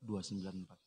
294.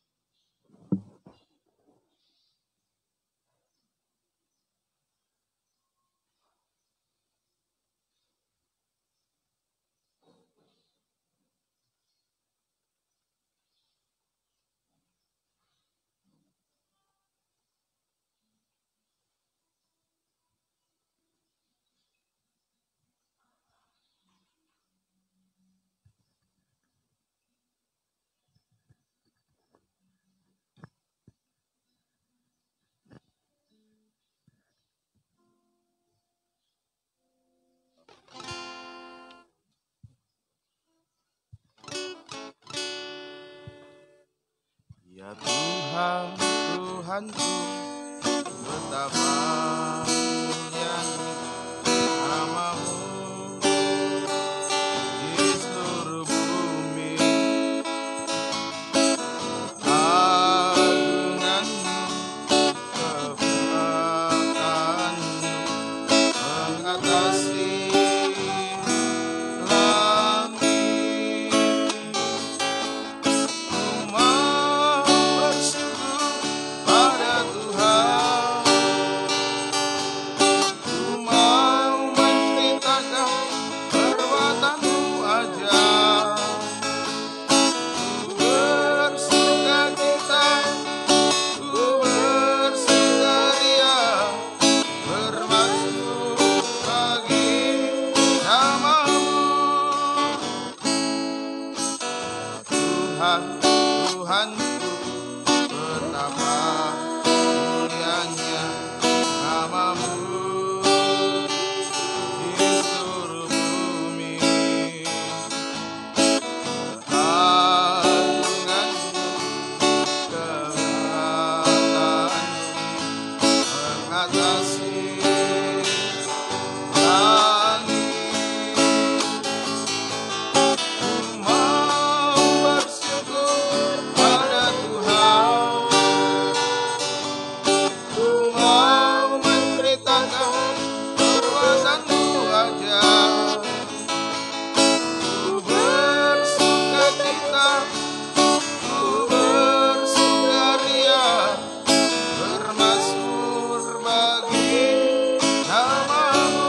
Ya Tuhan, Tuhanku, betapa mulianya nama-Mu di seluruh bumi. Agungan-Mu, kekuatan-Mu mengatasi langit. Mau bersyukur pada Tuhan, mau menceritakan perbuatan-Mu ajaib. Bersuka cita, bersukaria, bermazmur bagi nama-Mu. Tuhan, Tuhanku, betapa mulianya nama-Mu di seluruh bumi. Agungan-Mu, kekuatan-Mu mengatasi langit. Mau bersyukur pada Tuhan, mau menceritakan perbuatan-Mu ajaib. Bersuka cita, bersukaria, bermazmur bagi nama-Mu.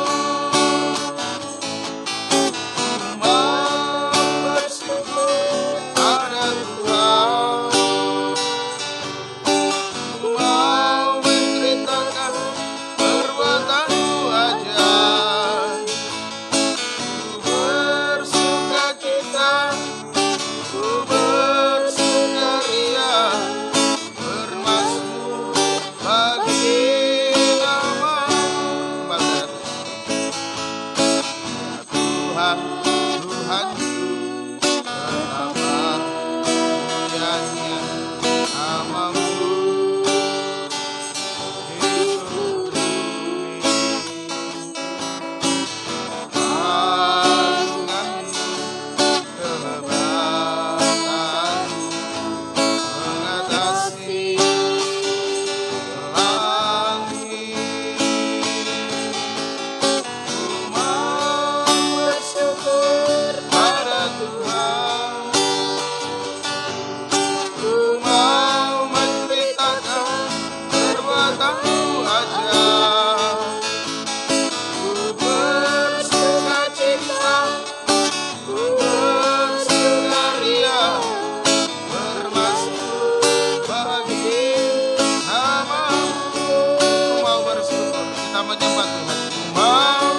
Mau bersyukur pada Tuhan, mau menceritakan perbuatan-Mu ajaib. Bersuka cita, bersukaria, bermazmur bagi nama-Mu. Tuhan, Tuhanku, betapa mulianya nama-Mu di seluruh bumi. Agungan-Mu, kehebatan-Mu mengatasi langit. Mau bersyukur pada Tuhan, mau menceritakan perbuatan-Mu ajaib. Bersuka cita, bersukaria, bermazmur bagi nama-Mu. Mau bersyukur, kita menyembah Tuhan. Mau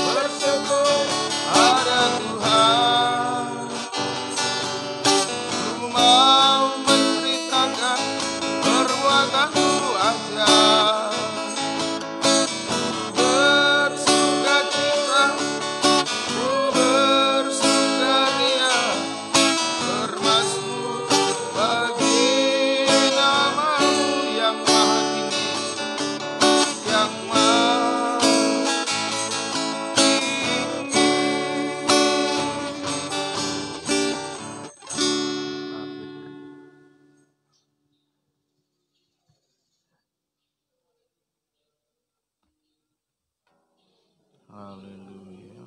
bersyukur pada Tuhan, mau menceritakan perbuatan-Mu ajaib. Bersuka cita, bersukaria, bermazmur bagi nama-Mu yang maha tinggi, yang maha tinggi. Haleluya.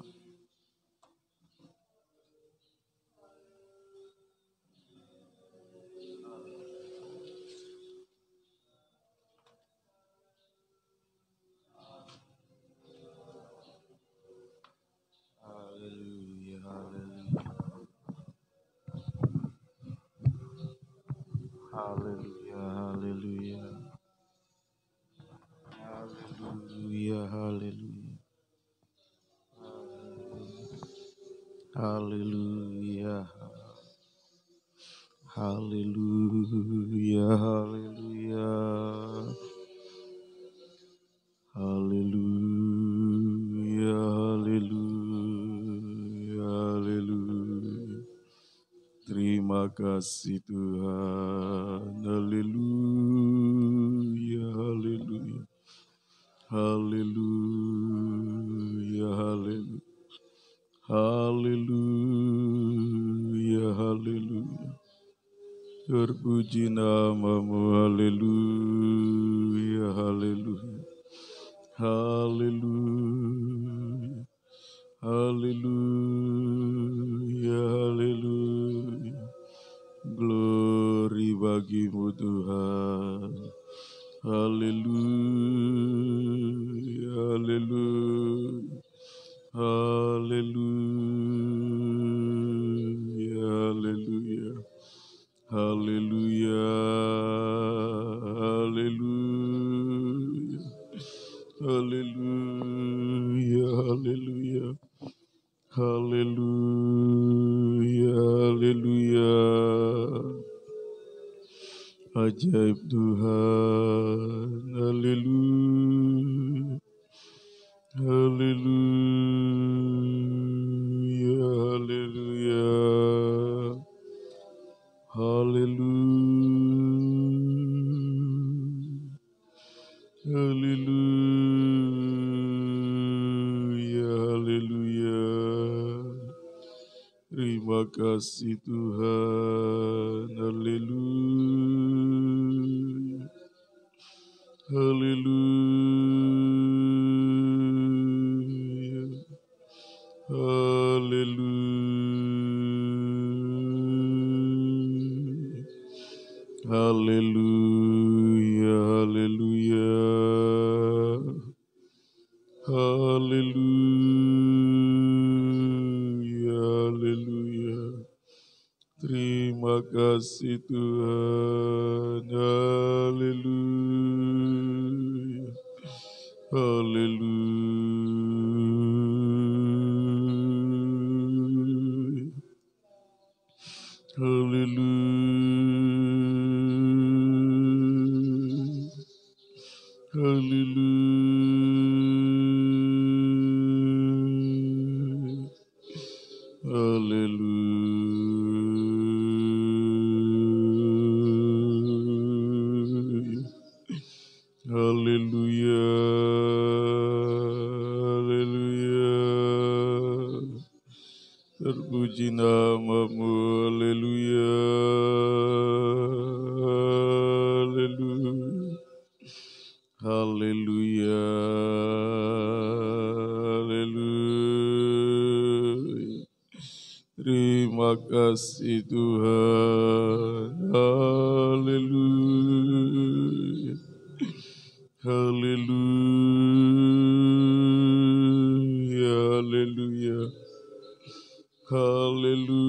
kasih Tuhan. Haleluya, haleluya. Haleluya, haleluya. Haleluya, haleluya. Terpuji namamu, haleluya, haleluya. Haleluya, haleluya, haleluya. Glory bagimu Tuhan. Haleluya, haleluya. Haleluya, haleluya. Haleluya, haleluya. Haleluya, haleluya. Haleluya, haleluya. Ajaib Tuhan. Haleluya. Haleluya, haleluya. Haleluya. Haleluya, haleluya. Terima kasih Tuhan. Haleluya. Haleluya. Haleluya. Haleluya, haleluya. Haleluya, haleluya. Terima kasih Tuhan. Haleluya. Haleluya. Haleluya. Haleluya. Haleluya. Haleluya. Haleluya. Terpuji namamu. Haleluya. Haleluya. Haleluya. Haleluya. Terima kasih Tuhan. Haleluya. Haleluya. Haleluya. Haleluya.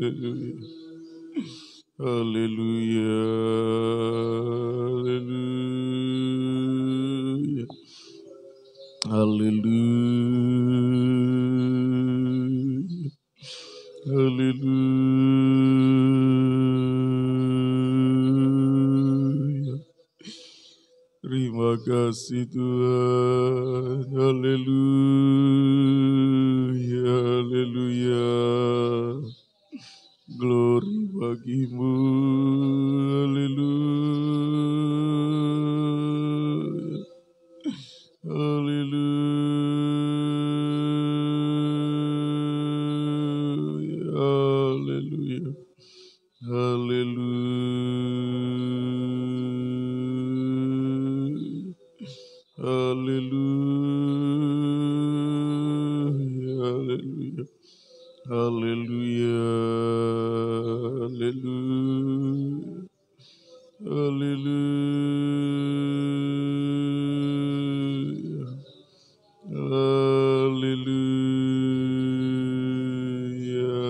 Haleluya. Haleluya. Haleluya. Haleluya. Haleluya. Terima kasih Tuhan. Haleluya. Haleluya. Glory bagimu. Haleluya. Haleluya. Haleluya. Haleluya. Haleluya. Haleluya. Haleluya. Haleluya. Haleluya. Haleluya.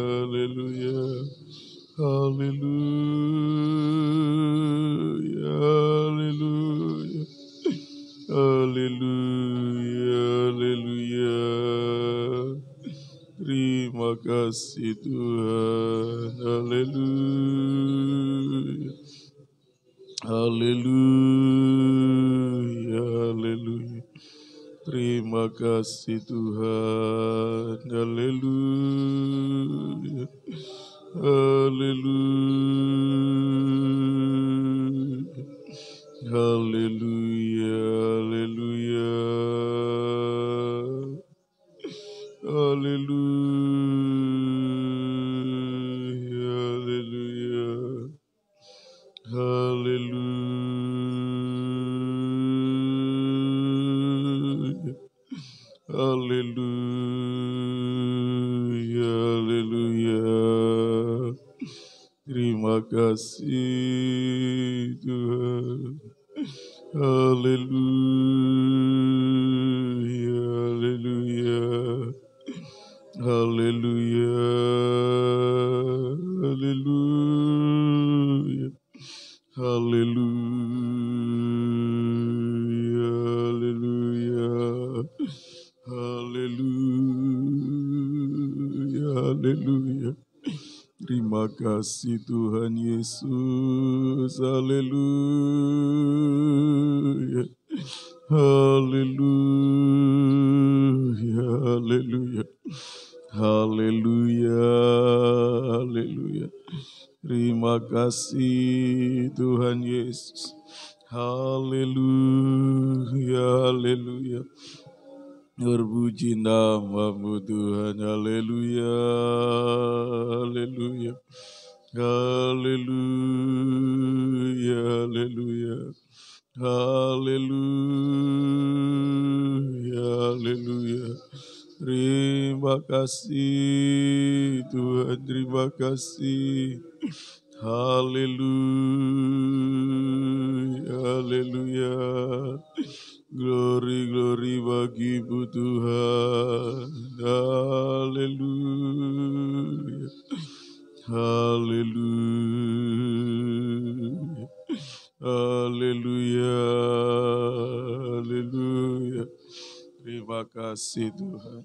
Haleluya. Haleluya. Haleluya. Haleluya. Haleluya. Terima kasih Tuhan. Haleluya. Haleluya. Haleluya. Terima kasih Tuhan. Haleluya. Haleluya. Haleluya. Haleluya. Haleluya. Haleluya. Haleluya. Haleluya. Haleluya. Terima kasih Tuhan. Haleluya. Haleluya. Haleluya. Haleluya. Haleluya. Haleluya. Haleluya. Terima kasih Tuhan Yesus. Haleluya. Haleluya. Haleluya. Haleluya. Haleluya. Terima kasih Tuhan Yesus. Haleluya. Haleluya. Terpuji nama-Mu Tuhan. Haleluya. Haleluya. Haleluya. Haleluya. Haleluya. Haleluya. Terima kasih Tuhan. Terima kasih. Haleluya. Haleluya. Glory, glory bagi-Mu Tuhan. Haleluya. Haleluya. Haleluya. Haleluya. Terima kasih Tuhan.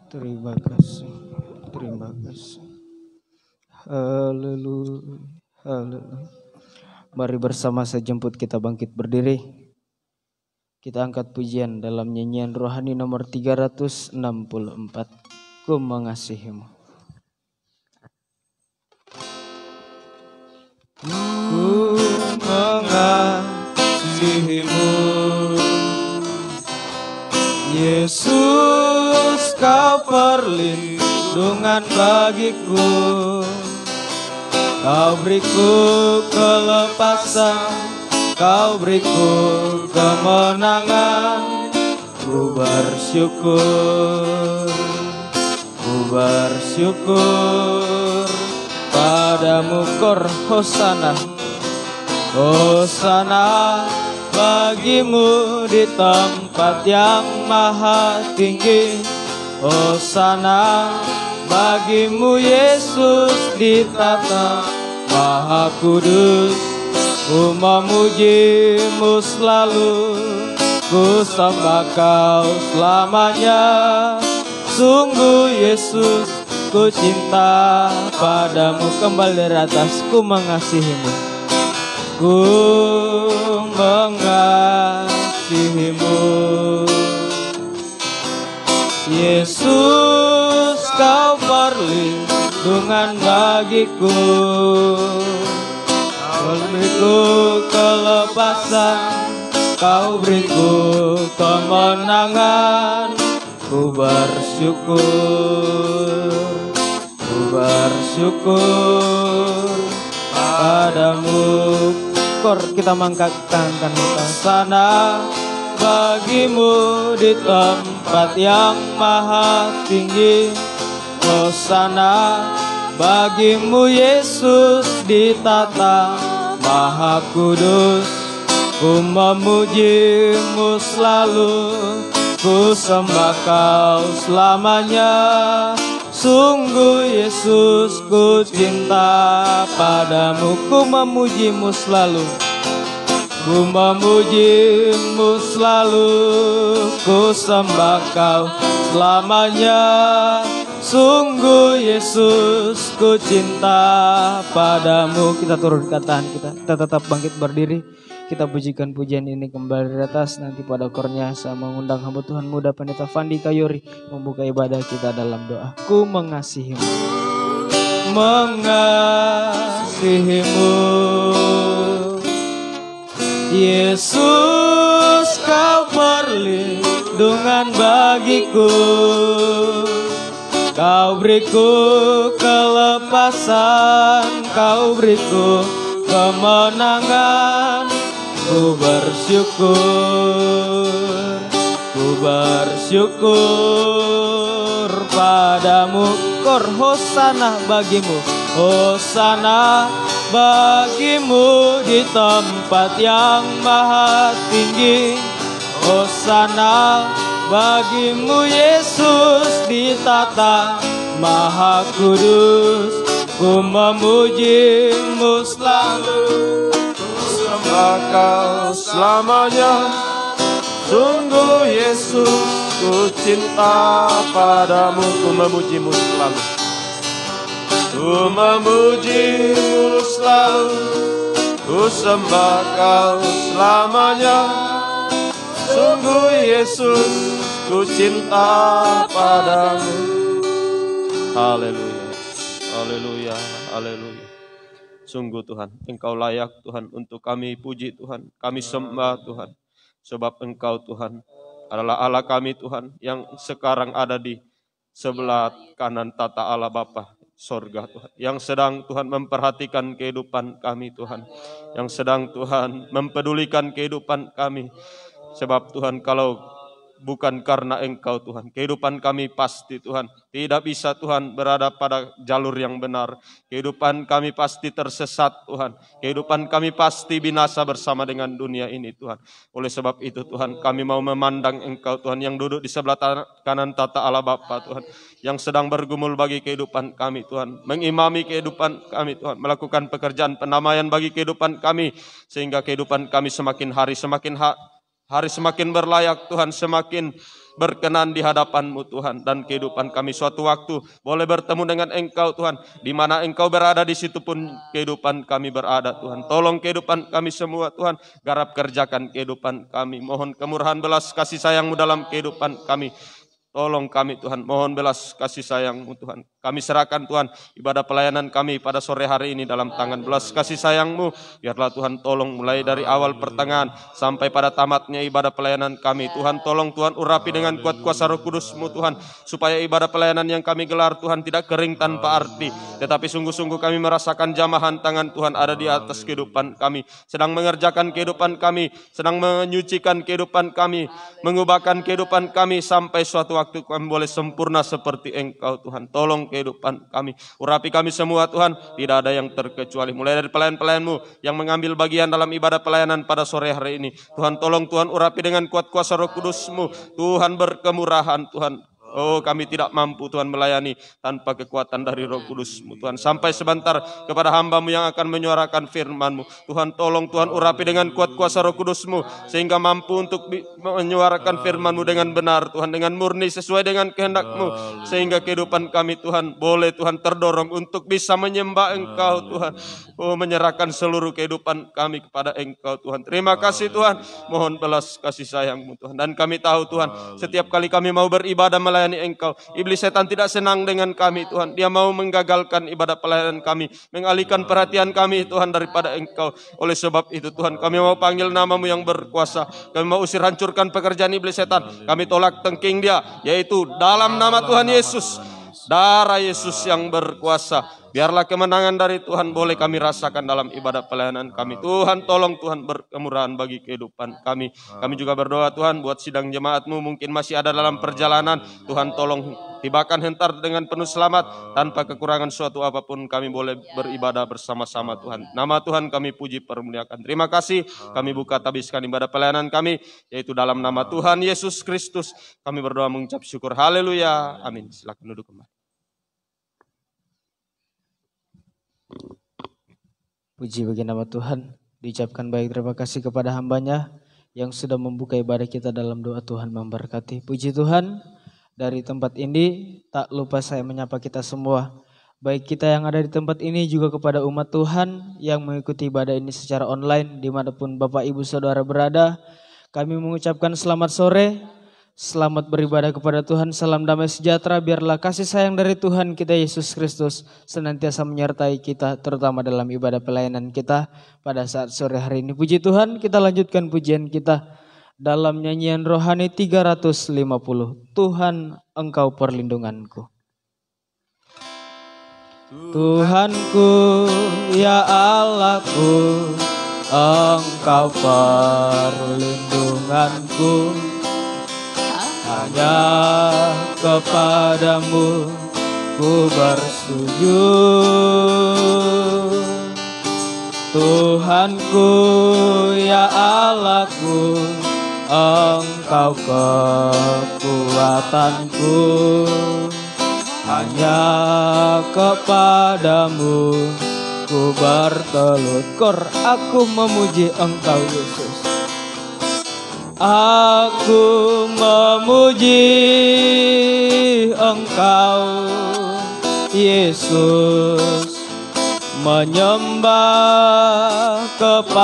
Terima kasih, terima kasih. Haleluya, haleluya. Mari bersama saya jemput kita bangkit berdiri. Kita angkat pujian dalam nyanyian rohani nomor 364. Ku mengasihimu. Ku mengasihimu, Yesus, Kau perlindungan bagiku. Kau beriku kelepasan, Kau beriku kemenangan. Ku bersyukur, ku bersyukur padamu. Kor Hosana, Hosana bagimu di tempat yang maha tinggi. Hosana bagimu Yesus di tata maha kudus. Ku memuji-Mu selalu, ku sembah Kau selamanya. Sungguh Yesus, ku cinta padamu. Kembali dari atas, ku mengasihimu. Ku mengasihimu, Yesus, Kau perlindungan bagiku. Kau beriku kelepasan, Kau beriku kemenangan. Ku bersyukur, ku bersyukur padamu. Kor kita mengangkatkan sana bagimu di tempat yang maha tinggi. Hosana bagimu Yesus di tata maha kudus. Ku memuji-Mu selalu, ku sembah Kau selamanya. Sungguh Yesus, ku cinta padamu. Ku memuji-Mu selalu, Ku memujimu selalu, ku sembah kau selamanya. Sungguh Yesus, ku cinta padamu. Kita turunkan tangan kita tetap bangkit berdiri. Kita pujikan pujian ini kembali di atas. Nanti pada kornya saya mengundang hamba Tuhan muda Pendeta Fandi Kayuri membuka ibadah kita dalam doa. Ku mengasihimu, mengasihimu. Yesus, kau perlindungan bagiku. Kau beriku kelepasan, kau beriku kemenangan. Ku bersyukur padamu. Kor hosana bagimu, hosana bagimu di tempat yang maha tinggi. Hosana bagimu Yesus di tata maha kudus. Ku memujimu selalu, sembah kau selamanya. Sungguh Yesus, ku cinta padamu. Ku memujimu selalu, ku memujimu selalu. Ku sembah kau selamanya. Sungguh Yesus, ku cinta padamu. Haleluya, haleluya, haleluya. Sungguh Tuhan, Engkau layak Tuhan untuk kami puji Tuhan. Kami sembah Tuhan. Sebab Engkau Tuhan adalah Allah kami Tuhan yang sekarang ada di sebelah kanan tata Allah Bapa sorga Tuhan. Yang sedang Tuhan memperhatikan kehidupan kami Tuhan. Yang sedang Tuhan mempedulikan kehidupan kami. Sebab Tuhan kalau bukan karena Engkau Tuhan, kehidupan kami pasti Tuhan tidak bisa Tuhan berada pada jalur yang benar. Kehidupan kami pasti tersesat Tuhan. Kehidupan kami pasti binasa bersama dengan dunia ini Tuhan. Oleh sebab itu Tuhan, kami mau memandang Engkau Tuhan yang duduk di sebelah kanan tata Allah Bapa Tuhan, yang sedang bergumul bagi kehidupan kami Tuhan, mengimami kehidupan kami Tuhan, melakukan pekerjaan pendamaian bagi kehidupan kami, sehingga kehidupan kami semakin hari semakin berlayak Tuhan, semakin berkenan di hadapan-Mu Tuhan. Dan kehidupan kami suatu waktu boleh bertemu dengan Engkau Tuhan. Di mana Engkau berada, di situ pun kehidupan kami berada Tuhan. Tolong kehidupan kami semua Tuhan. Garap kerjakan kehidupan kami. Mohon kemurahan belas kasih sayang-Mu dalam kehidupan kami. Tolong kami Tuhan, mohon belas kasih sayang-Mu Tuhan. Kami serahkan Tuhan ibadah pelayanan kami pada sore hari ini dalam tangan belas kasih sayang-Mu. Biarlah Tuhan tolong mulai dari awal pertengahan sampai pada tamatnya ibadah pelayanan kami. Tuhan tolong Tuhan urapi dengan kuat kuasa Roh Kudus-Mu Tuhan. Supaya ibadah pelayanan yang kami gelar Tuhan tidak kering tanpa arti. Tetapi sungguh-sungguh kami merasakan jamahan tangan Tuhan ada di atas kehidupan kami. Sedang mengerjakan kehidupan kami, sedang menyucikan kehidupan kami, mengubahkan kehidupan kami sampai suatu waktu kami boleh sempurna seperti Engkau Tuhan. Tolong kehidupan kami, urapi kami semua Tuhan. Tidak ada yang terkecuali. Mulai dari pelayan-pelayan-Mu yang mengambil bagian dalam ibadah pelayanan pada sore hari ini. Tuhan tolong Tuhan urapi dengan kuat kuasa Roh Kudus-Mu. Tuhan berkemurahan Tuhan. Oh, kami tidak mampu Tuhan melayani tanpa kekuatan dari Roh Kudus-Mu Tuhan. Sampai sebentar kepada hamba-Mu yang akan menyuarakan firman-Mu. Tuhan tolong Tuhan urapi dengan kuat kuasa Roh Kudus-Mu sehingga mampu untuk menyuarakan firman-Mu dengan benar Tuhan, dengan murni sesuai dengan kehendak-Mu, sehingga kehidupan kami Tuhan boleh Tuhan terdorong untuk bisa menyembah Engkau Tuhan. Oh, menyerahkan seluruh kehidupan kami kepada Engkau Tuhan. Terima kasih Tuhan. Mohon belas kasih sayang-Mu Tuhan. Dan kami tahu Tuhan, setiap kali kami mau beribadah melayani Engkau, iblis setan tidak senang dengan kami Tuhan. Dia mau menggagalkan ibadah pelayanan kami, mengalihkan perhatian kami Tuhan daripada Engkau. Oleh sebab itu Tuhan, kami mau panggil nama-Mu yang berkuasa. Kami mau usir hancurkan pekerjaan iblis setan. Kami tolak tengking dia, yaitu dalam nama Tuhan Yesus. Darah Yesus yang berkuasa. Biarlah kemenangan dari Tuhan boleh kami rasakan dalam ibadah pelayanan kami. Tuhan tolong Tuhan berkemurahan bagi kehidupan kami. Kami juga berdoa Tuhan buat sidang jemaat-Mu mungkin masih ada dalam perjalanan. Tuhan tolong tibakan hentar dengan penuh selamat. Tanpa kekurangan suatu apapun kami boleh beribadah bersama-sama Tuhan. Nama Tuhan kami puji permuliakan. Terima kasih. Kami buka tabiskan ibadah pelayanan kami, yaitu dalam nama Tuhan Yesus Kristus. Kami berdoa mengucap syukur. Haleluya. Amin. Silakan duduk kembali. Puji bagi nama Tuhan. Diucapkan baik terima kasih kepada hambanya yang sudah membuka ibadah kita dalam doa. Tuhan memberkati. Puji Tuhan, dari tempat ini tak lupa saya menyapa kita semua. Baik kita yang ada di tempat ini juga kepada umat Tuhan yang mengikuti ibadah ini secara online dimanapun Bapak Ibu Saudara berada. Kami mengucapkan selamat sore. Selamat beribadah kepada Tuhan, salam damai sejahtera, biarlah kasih sayang dari Tuhan kita Yesus Kristus senantiasa menyertai kita terutama dalam ibadah pelayanan kita pada saat sore hari ini. Puji Tuhan, kita lanjutkan pujian kita dalam nyanyian rohani 350. Tuhan Engkau perlindunganku. Tuhanku, ya Allahku, Engkau perlindunganku. Hanya kepadamu ku bersujud. Tuhanku, ya Allahku, Engkau kekuatanku. Hanya kepadamu ku bertelukur. Aku memuji Engkau Yesus. Aku memuji Engkau Yesus, menyembah kepadamu.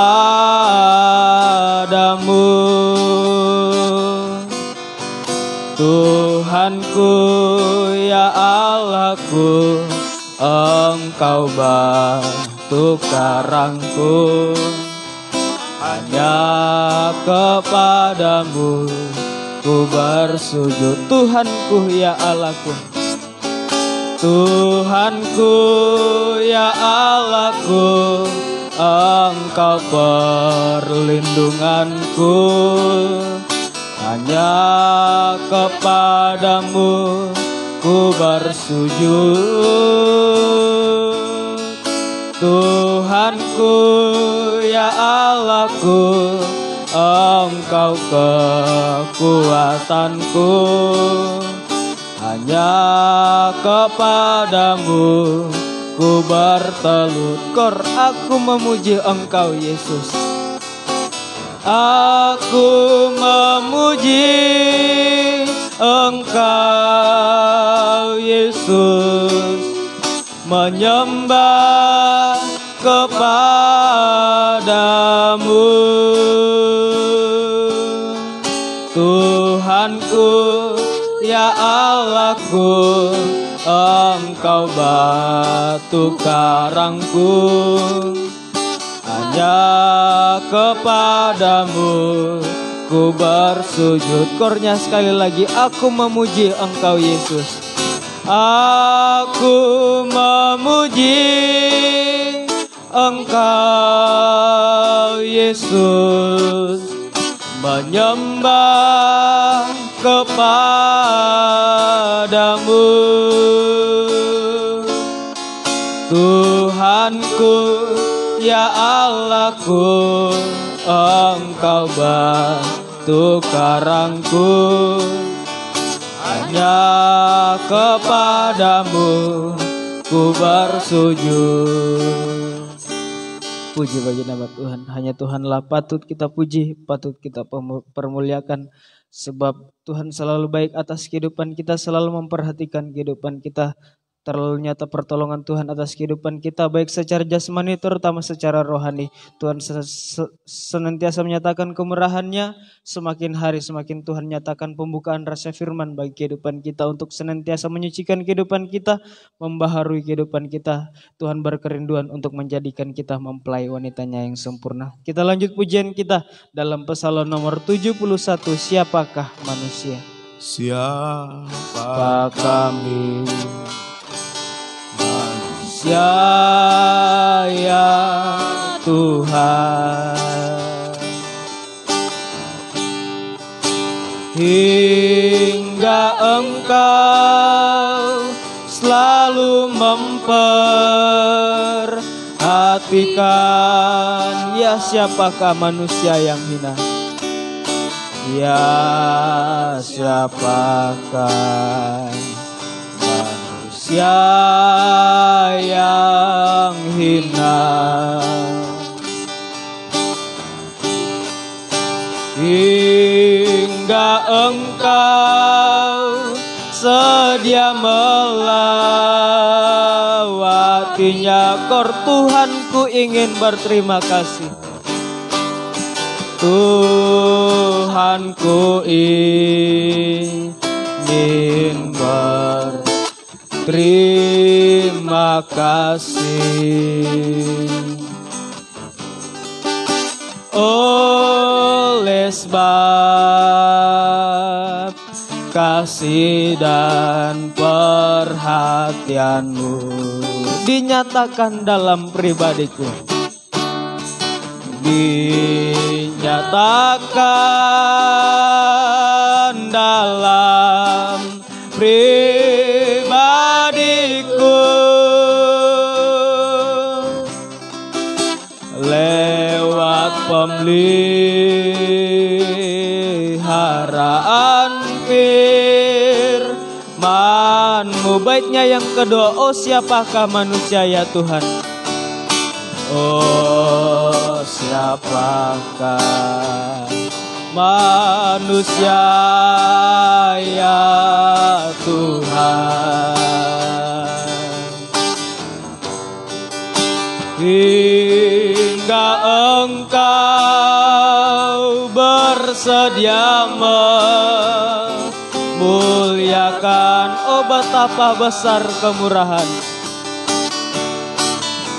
Tuhanku, ya Allahku, Engkau batu karangku. Hanya kepadamu ku bersujud. Tuhanku, ya Allahku, Tuhanku, ya Allahku, Engkau perlindunganku. Hanya kepadamu ku bersujud. Tuhanku, ya Allahku, Engkau kekuatanku. Hanya kepadamu ku bertelukur. Aku memuji Engkau Yesus. Aku memuji Engkau Yesus, menyembah kepadamu. Tuhanku, ya Allahku, Engkau batu karangku. Hanya kepadamu ku bersujud. Kornya sekali lagi, aku memuji Engkau Yesus. Aku memuji Engkau Yesus, menyembah kepadamu. Tuhanku, ya Allahku, Engkau batu karangku. Hanya kepadamu ku bersujud. Puji bagi nama Tuhan. Hanya Tuhanlah patut kita puji, patut kita permuliakan. Sebab Tuhan selalu baik atas kehidupan kita, selalu memperhatikan kehidupan kita. Terlalu nyata pertolongan Tuhan atas kehidupan kita, baik secara jasmani terutama secara rohani. Tuhan senantiasa menyatakan kemurahan-Nya. Semakin hari semakin Tuhan nyatakan pembukaan rasa firman bagi kehidupan kita, untuk senantiasa menyucikan kehidupan kita, membaharui kehidupan kita. Tuhan berkerinduan untuk menjadikan kita mempelai wanitanya yang sempurna. Kita lanjut pujian kita dalam Psalm nomor 71, siapakah manusia? Siapa kami? Ya, ya Tuhan, hingga Engkau selalu memperhatikan. Ya, siapakah manusia yang hina? Ya, siapakah manusia yang hina? hingga Engkau sedia melawatinya. Kor Tuhanku ingin berterima kasih. Tuhanku ingin berterima kasih oleh sebab kasih dan perhatianmu dinyatakan dalam pribadiku, dinyatakan dalam pribadiku lewat pemeliharaan firman-Mu. Baitnya yang kedua, oh siapakah manusia ya Tuhan? Oh siapakah manusia ya Tuhan, hingga Engkau bersedia memuliakan. Oh betapa besar kemurahan,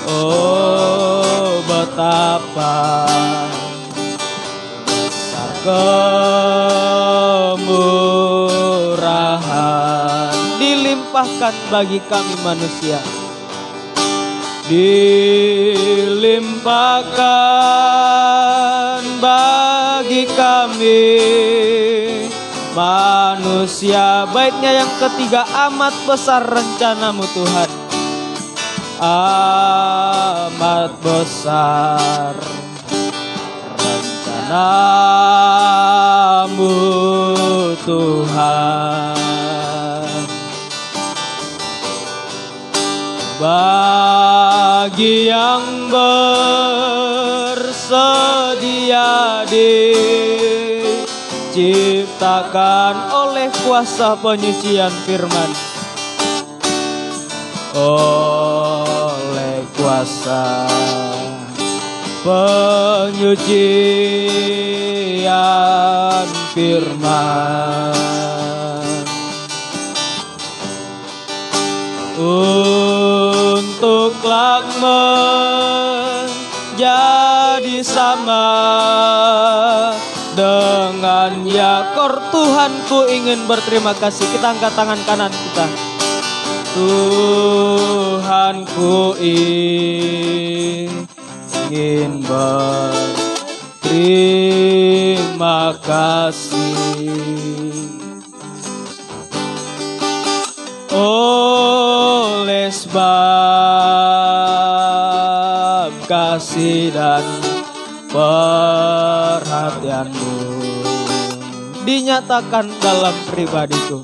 oh betapa besar kemurahan dilimpahkan bagi kami manusia, dilimpahkan bagi kami manusia. Baitnya yang ketiga, amat besar rencana-Mu Tuhan, amat besar rencana-Mu Tuhan, bagi yang bersedia diciptakan oleh kuasa penyucian firman, oleh kuasa penyucian firman, untuklah menjadi sama dengan Yakor. Tuhanku ingin berterima kasih. Kita angkat tangan kanan kita. Tuhanku ingin berterima kasih oleh sebab kasih dan perhatian-Mu dinyatakan dalam pribadiku,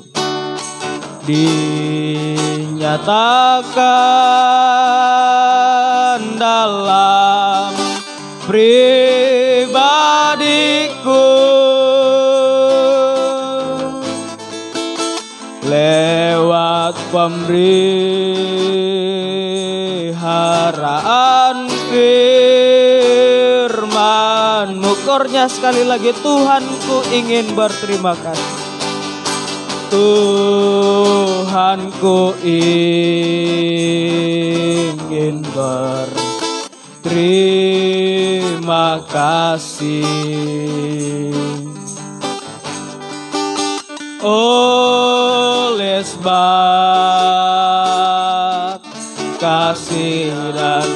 dinyatakan dalam pribadiku lewat pemeliharaan firman-Mu. Kornya sekali lagi, Tuhanku ingin berterima kasih, Tuhanku ingin berterima kasih oleh sebab kasih dan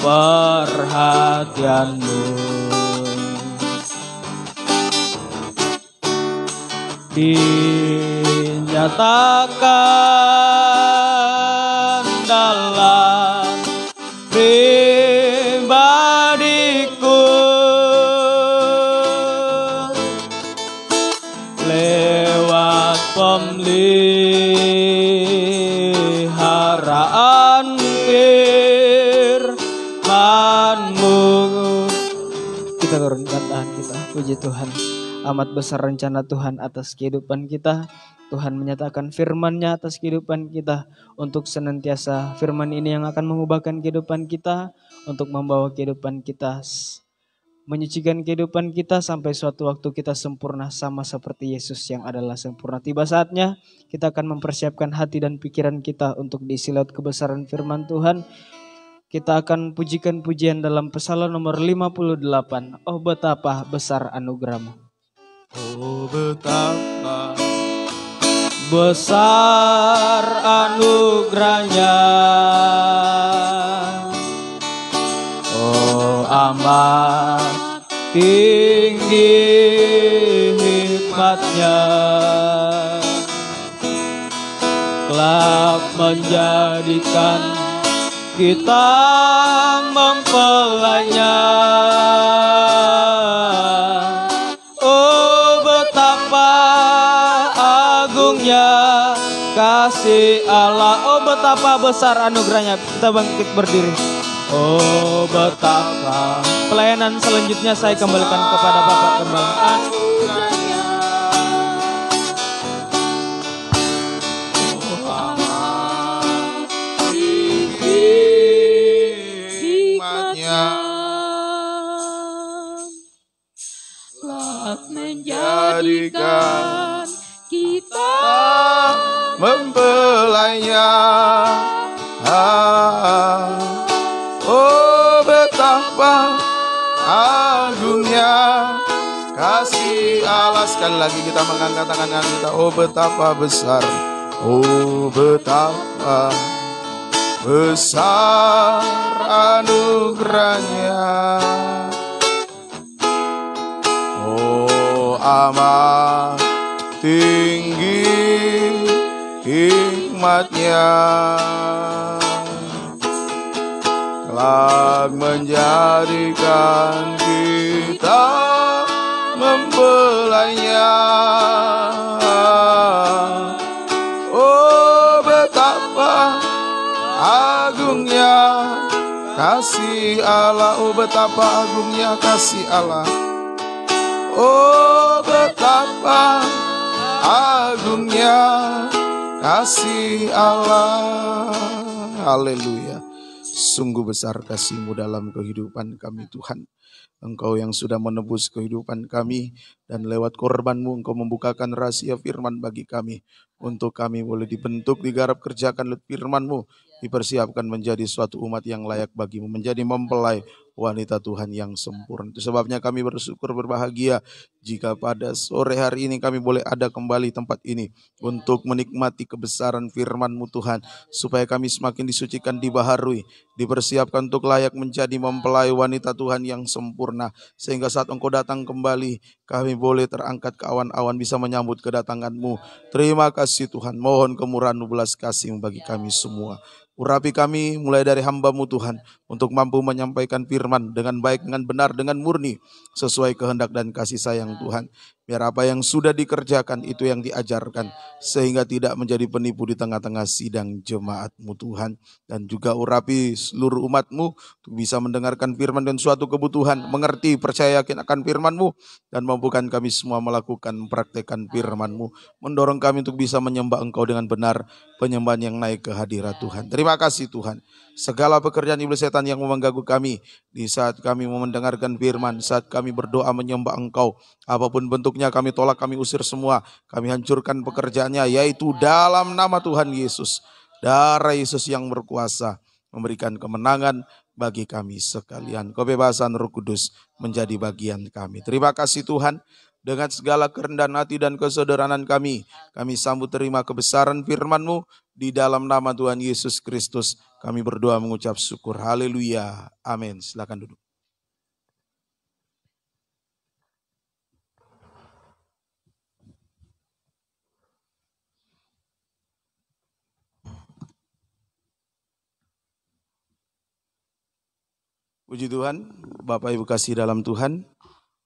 perhatian-Mu dinyatakan dalam pribadiku lewat pemeliharaan firman-Mu. Kita kita turunkan tangan kita. Puji Tuhan. Amat besar rencana Tuhan atas kehidupan kita. Tuhan menyatakan firman-Nya atas kehidupan kita. Untuk senantiasa firman ini yang akan mengubahkan kehidupan kita. Untuk membawa kehidupan kita, menyucikan kehidupan kita sampai suatu waktu kita sempurna sama seperti Yesus yang adalah sempurna. Tiba saatnya kita akan mempersiapkan hati dan pikiran kita untuk diisi lewat kebesaran firman Tuhan. Kita akan pujikan pujian dalam Psalm nomor 58. Oh betapa besar anugerah-Mu. Oh betapa besar anugerah-Nya. Oh amat tinggi hikmat-Nya. Kelak menjadikan kita mempelainya. Oh betapa agungnya kasih Allah. Oh betapa besar anugerahnya. Kita bangkit berdiri. Oh betapa. Pelayanan selanjutnya saya kembalikan kepada Bapak Kembang. Menjadikan kita mempelainya. Oh betapa agungnya kasih Allah. Sekali lagi kita mengangkat tangan kita. Oh betapa besar. Oh betapa besar anugerahnya. Oh amat tinggi hikmat-Nya. Kelak menjadikan kita mempelainya. Oh betapa agungnya kasih Allah. Oh betapa agungnya kasih Allah. Oh betapa agungnya kasih Allah. Haleluya. Sungguh besar kasih-Mu dalam kehidupan kami Tuhan. Engkau yang sudah menebus kehidupan kami. Dan lewat korban-Mu Engkau membukakan rahasia firman bagi kami. Untuk kami boleh dibentuk, digarap kerjakan lewat firman-Mu. Dipersiapkan menjadi suatu umat yang layak bagi-Mu. Menjadi mempelai wanita Tuhan yang sempurna. Itu sebabnya kami bersyukur berbahagia jika pada sore hari ini kami boleh ada kembali tempat ini untuk menikmati kebesaran firman-Mu Tuhan, supaya kami semakin disucikan, dibaharui, dipersiapkan untuk layak menjadi mempelai wanita Tuhan yang sempurna, sehingga saat Engkau datang kembali kami boleh terangkat ke awan-awan bisa menyambut kedatangan-Mu. Terima kasih Tuhan, mohon kemurahan-Mu, belas kasih-Mu bagi kami semua. Urapi kami mulai dari hamba-Mu Tuhan, untuk mampu menyampaikan firman dengan baik, dengan benar, dengan murni, sesuai kehendak dan kasih sayang Tuhan. Biar apa yang sudah dikerjakan itu yang diajarkan, sehingga tidak menjadi penipu di tengah-tengah sidang jemaat-Mu Tuhan. Dan juga urapi seluruh umat-Mu untuk bisa mendengarkan firman dan suatu kebutuhan, mengerti, percaya yakin akan firman-Mu, dan mampukan kami semua melakukan, mempraktekkan firman-Mu, mendorong kami untuk bisa menyembah Engkau dengan benar, penyembahan yang naik ke hadirat Tuhan. Terima kasih Tuhan. Segala pekerjaan iblis setan yang mengganggu kami di saat kami mau mendengarkan firman, saat kami berdoa menyembah Engkau, apapun bentuknya kami tolak, kami usir semua, kami hancurkan pekerjaannya, yaitu dalam nama Tuhan Yesus. Darah Yesus yang berkuasa memberikan kemenangan bagi kami sekalian. Kebebasan Roh Kudus menjadi bagian kami. Terima kasih Tuhan. Dengan segala kerendahan hati dan kesederhanaan kami sambut terima kebesaran firman-Mu. Di dalam nama Tuhan Yesus Kristus kami berdoa mengucap syukur. Haleluya. Amin. Silakan duduk. Puji Tuhan, Bapak Ibu kasih dalam Tuhan.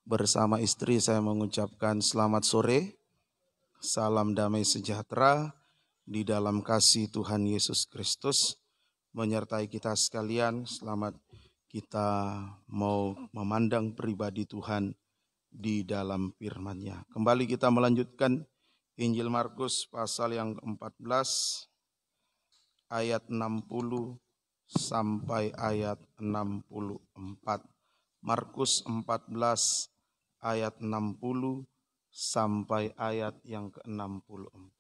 Bersama istri saya mengucapkan selamat sore, salam damai sejahtera di dalam kasih Tuhan Yesus Kristus menyertai kita sekalian. Selamat kita mau memandang pribadi Tuhan di dalam firman-Nya. Kembali kita melanjutkan Injil Markus pasal yang ke-14 ayat 60 sampai ayat 64. Markus 14 ayat 60 sampai ayat yang ke-64.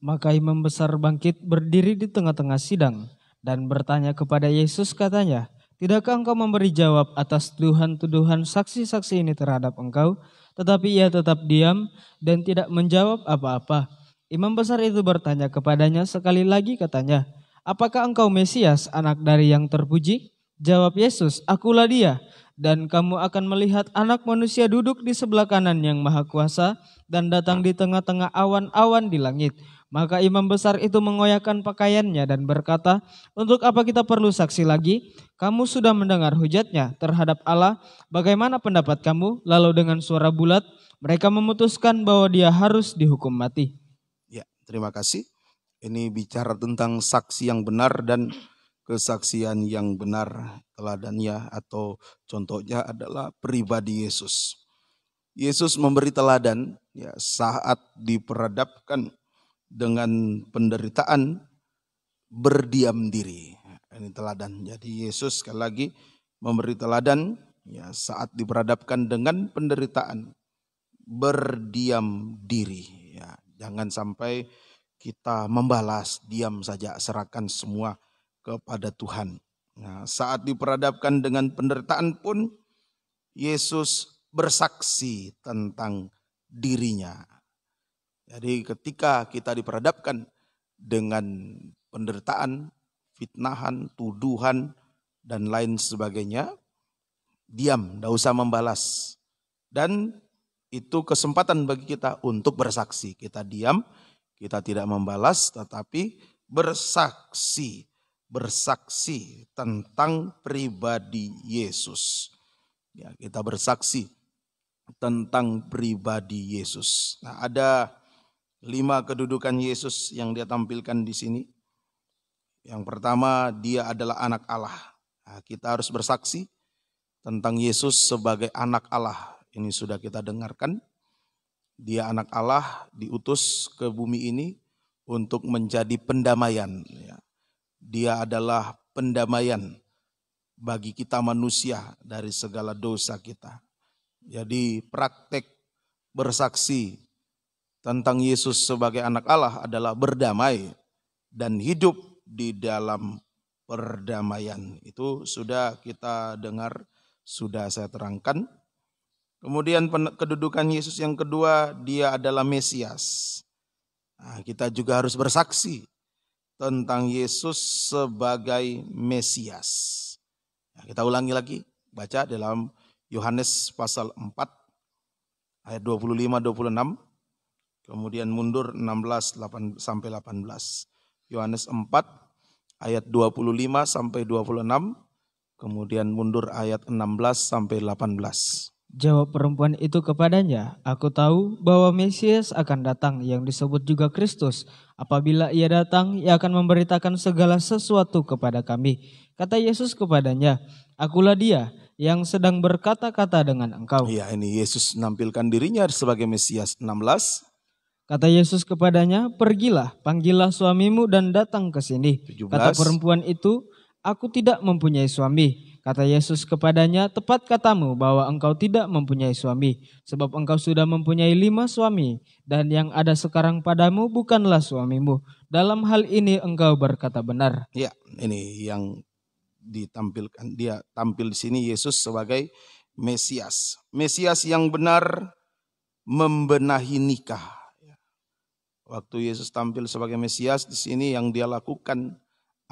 Maka imam besar bangkit berdiri di tengah-tengah sidang dan bertanya kepada Yesus, katanya, "Tidakkah engkau memberi jawab atas tuduhan-tuduhan saksi-saksi ini terhadap engkau?" Tetapi ia tetap diam dan tidak menjawab apa-apa. Imam besar itu bertanya kepadanya sekali lagi, katanya, "Apakah engkau Mesias, anak dari yang terpuji?" Jawab Yesus, "Akulah dia. Dan kamu akan melihat Anak Manusia duduk di sebelah kanan yang Maha Kuasa dan datang di tengah-tengah awan-awan di langit." Maka imam besar itu mengoyakkan pakaiannya dan berkata, "Untuk apa kita perlu saksi lagi? Kamu sudah mendengar hujatnya terhadap Allah. Bagaimana pendapat kamu?" Lalu dengan suara bulat mereka memutuskan bahwa dia harus dihukum mati. Ya, terima kasih. Ini bicara tentang saksi yang benar dan kesaksian yang benar. Teladannya atau contohnya adalah pribadi Yesus. Yesus memberi teladan ya, saat diperhadapkan dengan penderitaan, berdiam diri. Ini teladan. Jadi Yesus sekali lagi memberi teladan ya, saat diperhadapkan dengan penderitaan, berdiam diri. Ya, jangan sampai kita membalas, diam saja, serahkan semua kepada Tuhan. Nah, saat diperhadapkan dengan penderitaan pun Yesus bersaksi tentang dirinya. Jadi ketika kita diperhadapkan dengan penderitaan, fitnahan, tuduhan, dan lain sebagainya, diam, tidak usah membalas. Dan itu kesempatan bagi kita untuk bersaksi. Kita diam, kita tidak membalas, tetapi bersaksi. Bersaksi tentang pribadi Yesus. Ya, kita bersaksi tentang pribadi Yesus. Nah, ada 5 kedudukan Yesus yang dia tampilkan di sini. Yang pertama, dia adalah anak Allah. Nah, kita harus bersaksi tentang Yesus sebagai anak Allah. Ini sudah kita dengarkan. Dia anak Allah, diutus ke bumi ini untuk menjadi pendamaian. Dia adalah pendamaian bagi kita manusia dari segala dosa kita. Jadi praktek bersaksi tentang Yesus sebagai anak Allah adalah berdamai dan hidup di dalam perdamaian. Itu sudah kita dengar, sudah saya terangkan. Kemudian kedudukan Yesus yang kedua, dia adalah Mesias. Nah, kita juga harus bersaksi tentang Yesus sebagai Mesias. Nah, kita ulangi lagi, baca dalam Yohanes pasal 4 ayat 25-26. Kemudian mundur 16 sampai 18. Yohanes 4 ayat 25 sampai 26. Kemudian mundur ayat 16 sampai 18. Jawab perempuan itu kepadanya, "Aku tahu bahwa Mesias akan datang yang disebut juga Kristus. Apabila ia datang, ia akan memberitakan segala sesuatu kepada kami." Kata Yesus kepadanya, "Akulah dia yang sedang berkata-kata dengan engkau." Ya, ini Yesus menampilkan dirinya sebagai Mesias. 16. Kata Yesus kepadanya, "Pergilah, panggillah suamimu dan datang ke sini." 17. Kata perempuan itu, "Aku tidak mempunyai suami." Kata Yesus kepadanya, "Tepat katamu bahwa engkau tidak mempunyai suami, sebab engkau sudah mempunyai 5 suami, dan yang ada sekarang padamu bukanlah suamimu. Dalam hal ini engkau berkata benar." Ya, ini yang ditampilkan, dia tampil di sini Yesus sebagai Mesias. Mesias yang benar membenahi nikah. Waktu Yesus tampil sebagai Mesias, di sini yang dia lakukan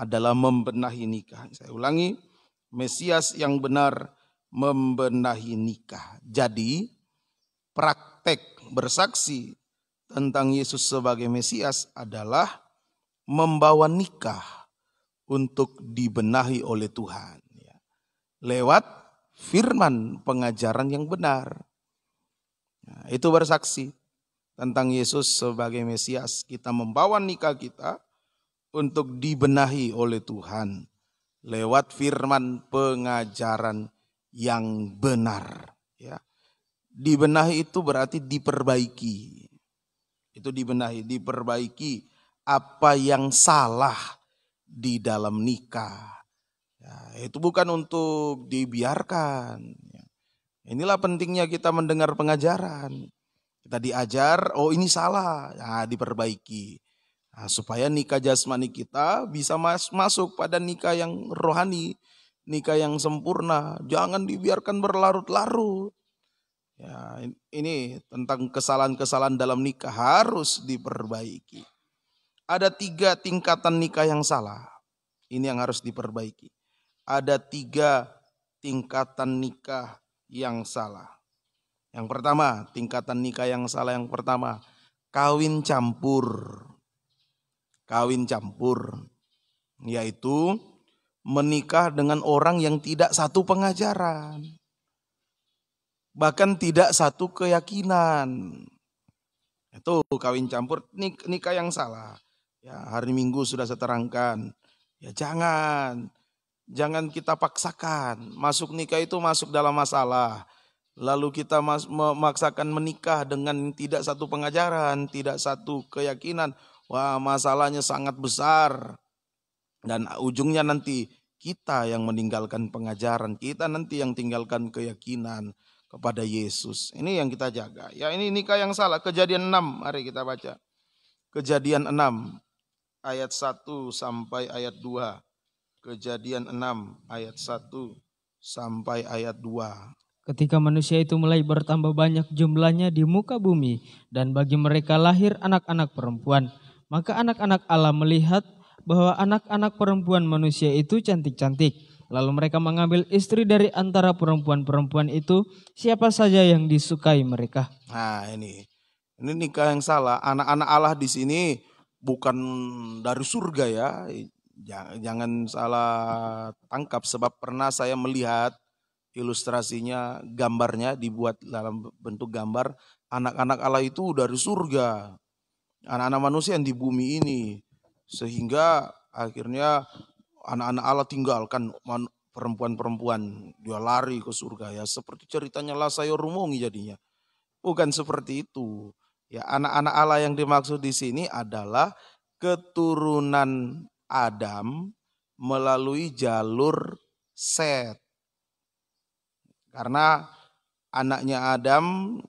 adalah membenahi nikah. Saya ulangi, Mesias yang benar membenahi nikah. Jadi praktek bersaksi tentang Yesus sebagai Mesias adalah membawa nikah untuk dibenahi oleh Tuhan. Lewat firman pengajaran yang benar. Nah, itu bersaksi tentang Yesus sebagai Mesias. Kita membawa nikah kita untuk dibenahi oleh Tuhan. lewat firman pengajaran yang benar. Ya. Dibenahi itu berarti diperbaiki. Itu dibenahi, diperbaiki apa yang salah di dalam nikah. Ya, itu bukan untuk dibiarkan. Ya. Inilah pentingnya kita mendengar pengajaran. Kita diajar, oh ini salah, ya, diperbaiki. Nah, supaya nikah jasmani kita bisa masuk pada nikah yang rohani, nikah yang sempurna. Jangan dibiarkan berlarut-larut. Ya, ini tentang kesalahan-kesalahan dalam nikah harus diperbaiki. Ada 3 tingkatan nikah yang salah. Ini yang harus diperbaiki. Ada 3 tingkatan nikah yang salah. Yang pertama, tingkatan nikah yang salah yang pertama, kawin campur. Kawin campur, yaitu menikah dengan orang yang tidak satu pengajaran. Bahkan tidak satu keyakinan. Itu kawin campur, nikah yang salah. Ya, hari Minggu sudah saya terangkan. Ya jangan kita paksakan. Masuk nikah itu masuk dalam masalah. Lalu kita memaksakan menikah dengan tidak satu pengajaran, tidak satu keyakinan. Wah, masalahnya sangat besar. Dan ujungnya nanti kita yang meninggalkan pengajaran, kita nanti yang tinggalkan keyakinan kepada Yesus. Ini yang kita jaga. Ya, ini nikah yang salah. Kejadian 6, mari kita baca. Kejadian 6 ayat 1 sampai ayat 2. Kejadian 6 ayat 1 sampai ayat 2. Ketika manusia itu mulai bertambah banyak jumlahnya di muka bumi, dan bagi mereka lahir anak-anak perempuan, maka anak-anak Allah melihat bahwa anak-anak perempuan manusia itu cantik-cantik. Lalu mereka mengambil istri dari antara perempuan-perempuan itu, siapa saja yang disukai mereka. Nah ini nikah yang salah. Anak-anak Allah di sini bukan dari surga ya. Jangan salah tangkap, sebab pernah saya melihat ilustrasinya, gambarnya dibuat dalam bentuk gambar. Anak-anak Allah itu dari surga. Anak-anak manusia yang di bumi ini. Sehingga akhirnya anak-anak Allah tinggalkan perempuan-perempuan. Dia lari ke surga ya. Seperti ceritanya Lasayo Rumongi jadinya. Bukan seperti itu. Ya, anak-anak Allah yang dimaksud di sini adalah keturunan Adam melalui jalur Set. Karena anaknya Adam,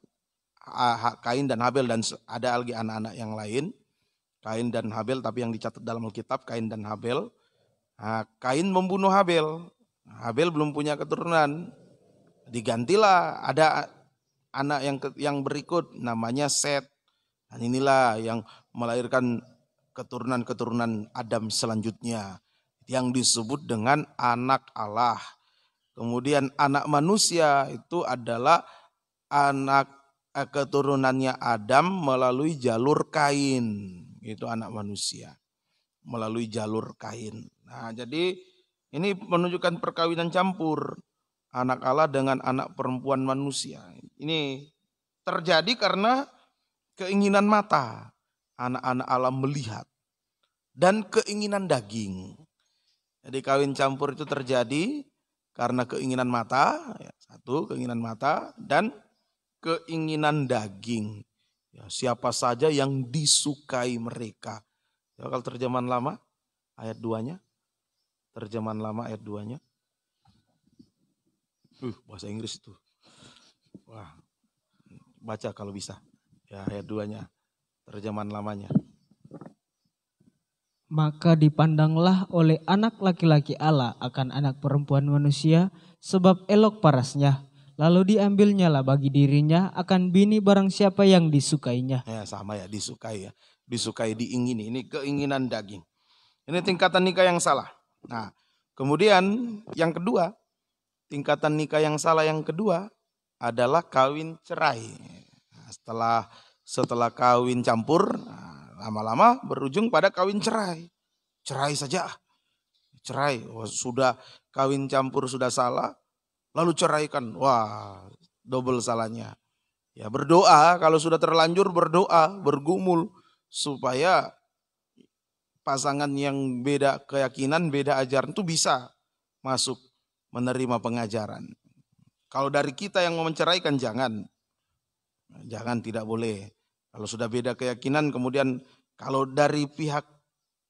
Kain dan Habel, dan ada lagi anak-anak yang lain. Kain dan Habel, tapi yang dicatat dalam Alkitab Kain dan Habel. Nah, Kain membunuh Habel. Habel belum punya keturunan. Digantilah ada anak yang berikut namanya Set. Dan inilah yang melahirkan keturunan-keturunan Adam selanjutnya. Yang disebut dengan anak Allah. Kemudian anak manusia itu adalah anak keturunannya Adam melalui jalur Kain. Itu anak manusia melalui jalur Kain. Nah, jadi ini menunjukkan perkawinan campur anak Allah dengan anak perempuan manusia. Ini terjadi karena keinginan mata anak-anak Allah melihat dan keinginan daging. Jadi kawin campur itu terjadi karena keinginan mata, ya, satu keinginan mata dan keinginan daging. Ya, siapa saja yang disukai mereka. Ya, kalau terjemahan lama ayat 2-nya. Terjemahan lama ayat 2-nya. Bahasa Inggris itu. Wah, baca kalau bisa. Ya, ayat 2-nya. Terjemahan lamanya. Maka dipandanglah oleh anak laki-laki Allah akan anak perempuan manusia, sebab elok parasnya. Lalu diambilnyalah bagi dirinya akan bini barang siapa yang disukainya. Ya sama ya, disukai ya. Disukai, diingini. Ini keinginan daging. Ini tingkatan nikah yang salah. Nah, kemudian yang kedua, tingkatan nikah yang salah yang kedua adalah kawin cerai. Nah, setelah kawin campur, lama-lama berujung pada kawin cerai. Cerai saja. Cerai. Sudah kawin campur sudah salah. Lalu ceraikan. Wah, double salahnya. Ya, berdoa. Kalau sudah terlanjur berdoa. Bergumul. Supaya pasangan yang beda keyakinan, beda ajaran itu bisa masuk menerima pengajaran. Kalau dari kita yang mau menceraikan jangan, tidak boleh. Kalau sudah beda keyakinan, kemudian kalau dari pihak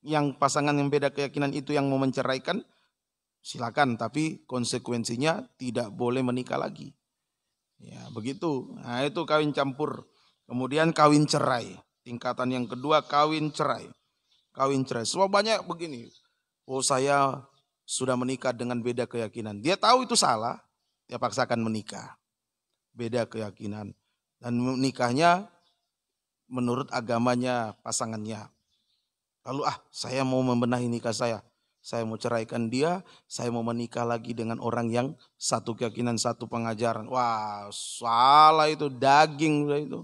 yang pasangan yang beda keyakinan itu yang mau menceraikan, silakan, tapi konsekuensinya tidak boleh menikah lagi. Ya, begitu. Nah, itu kawin campur. Kemudian kawin cerai. Tingkatan yang kedua kawin cerai. Kawin cerai. Semua banyak begini. Oh, saya sudah menikah dengan beda keyakinan. Dia tahu itu salah, dia paksakan menikah. Beda keyakinan. Dan menikahnya menurut agamanya pasangannya. Lalu saya mau membenahi nikah saya. Saya mau ceraikan dia, saya mau menikah lagi dengan orang yang satu keyakinan, satu pengajaran. Wah, salah itu, daging itu.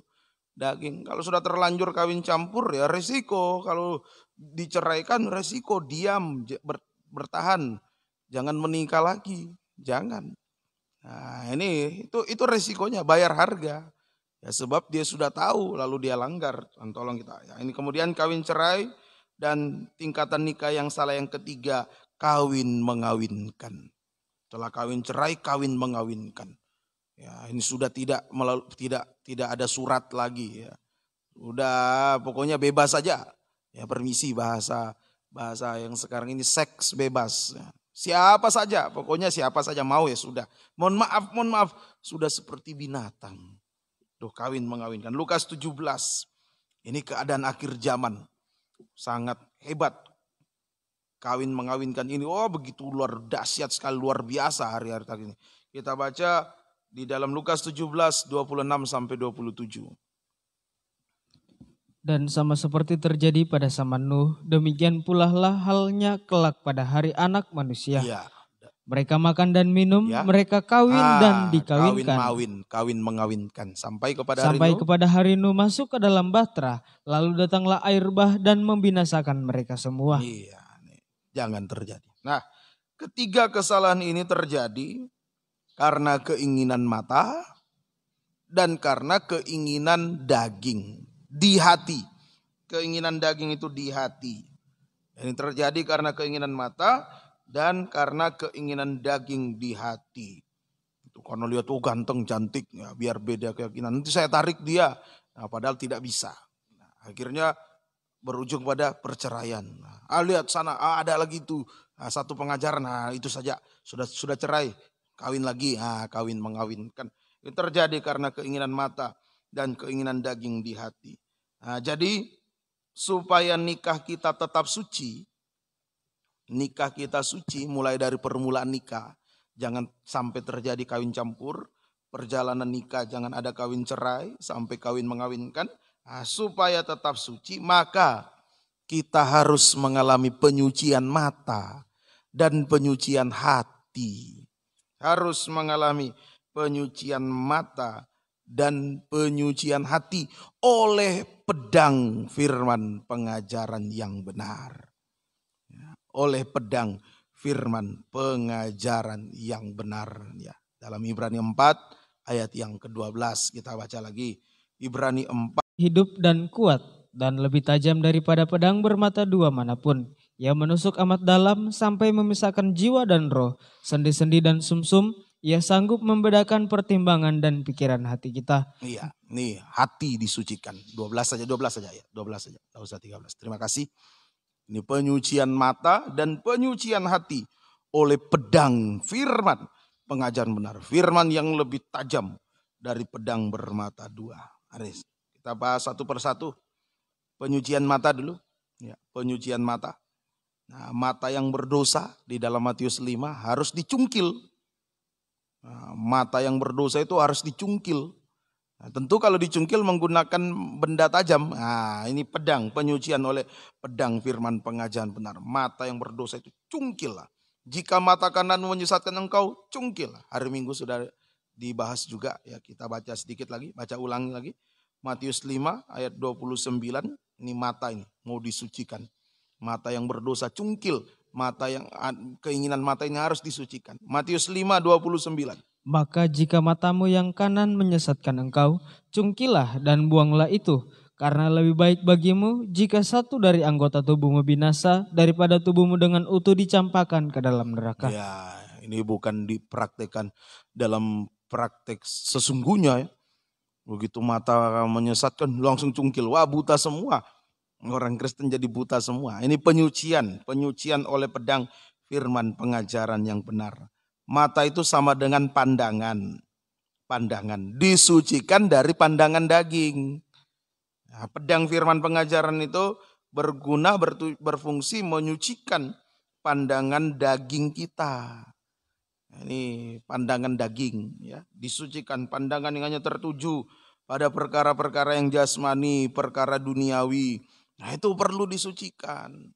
Daging. Kalau sudah terlanjur kawin campur ya resiko. Kalau diceraikan resiko, diam, bertahan. Jangan menikah lagi, jangan. Nah, itu resikonya, bayar harga. Ya, sebab dia sudah tahu lalu dia langgar. Tolong kita. Ya, ini kemudian kawin cerai dan tingkatan nikah yang salah yang ketiga, kawin mengawinkan. Setelah kawin cerai, kawin mengawinkan. Ya, ini sudah tidak ada surat lagi ya. Udah pokoknya bebas saja. Ya, permisi bahasa yang sekarang ini seks bebas. Ya. Siapa saja, pokoknya siapa saja mau ya sudah. Mohon maaf, sudah seperti binatang. Tuh kawin mengawinkan. Lukas 17. Ini keadaan akhir zaman. Sangat hebat. Kawin mengawinkan ini, begitu luar dahsyat sekali, luar biasa hari-hari ini. Kita baca di dalam Lukas 17, 26 sampai 27. Dan sama seperti terjadi pada zaman Nuh, demikian pula lah halnya kelak pada hari Anak Manusia. Ya. Mereka makan dan minum, ya. mereka kawin dan dikawinkan. Kawin mengawinkan. Sampai kepada hari Nuh masuk ke dalam bahtera, lalu datanglah air bah dan membinasakan mereka semua. Iya, jangan terjadi. Nah, ketiga kesalahan ini terjadi karena keinginan mata dan karena keinginan daging di hati. Keinginan daging itu di hati. Ini terjadi karena keinginan mata dan karena keinginan daging di hati. Itu karena lihat ganteng, cantik, ya, biar beda keyakinan. Nanti saya tarik dia, padahal tidak bisa. Nah, akhirnya berujung pada perceraian. Lihat sana, ada lagi itu satu pengajaran. Itu saja sudah cerai, kawin lagi, kawin mengawinkan. Itu terjadi karena keinginan mata dan keinginan daging di hati. Nah, jadi supaya nikah kita tetap suci. Nikah kita suci mulai dari permulaan nikah. Jangan sampai terjadi kawin campur. Perjalanan nikah jangan ada kawin cerai sampai kawin mengawinkan. Nah, supaya tetap suci maka kita harus mengalami penyucian mata dan penyucian hati. Harus mengalami penyucian mata dan penyucian hati oleh pedang firman pengajaran yang benar. Oleh pedang firman pengajaran yang benar. Ya, dalam Ibrani 4 ayat yang ke-12 kita baca lagi. Ibrani 4. Hidup dan kuat dan lebih tajam daripada pedang bermata dua manapun. Ia menusuk amat dalam sampai memisahkan jiwa dan roh, sendi-sendi dan sumsum. Ia sanggup membedakan pertimbangan dan pikiran hati kita. Iya, nih hati disucikan. 12 saja ya. 12 saja, tak usah 13. Terima kasih. Ini penyucian mata dan penyucian hati oleh pedang firman pengajaran benar. Firman yang lebih tajam dari pedang bermata dua. Aris, kita bahas satu persatu. Penyucian mata dulu. Ya, penyucian mata. Nah, mata yang berdosa di dalam Matius 5 harus dicungkil. Nah, mata yang berdosa itu harus dicungkil. Nah, tentu kalau dicungkil menggunakan benda tajam. Nah, ini pedang, penyucian oleh pedang firman pengajaran benar. Mata yang berdosa itu cungkillah. Jika mata kanan menyesatkan engkau, cungkillah. Hari Minggu sudah dibahas juga, ya kita baca sedikit lagi, baca ulangi lagi. Matius 5 ayat 29, ini mata ini mau disucikan. Mata yang berdosa cungkil, mata yang keinginan mata ini harus disucikan. Matius 5 29. Maka jika matamu yang kanan menyesatkan engkau, cungkilah dan buanglah itu. Karena lebih baik bagimu jika satu dari anggota tubuhmu binasa daripada tubuhmu dengan utuh dicampakkan ke dalam neraka. Ya, Ini bukan dipraktekkan dalam praktek sesungguhnya ya. Begitu mata menyesatkan langsung cungkil, wah buta semua. Orang Kristen jadi buta semua. Ini penyucian oleh pedang firman pengajaran yang benar. Mata itu sama dengan pandangan. Disucikan dari pandangan daging. Nah, pedang firman pengajaran itu berguna, berfungsi menyucikan pandangan daging kita. Ini pandangan daging ya, disucikan pandangan yang hanya tertuju pada perkara-perkara yang jasmani, perkara duniawi. Nah itu perlu disucikan.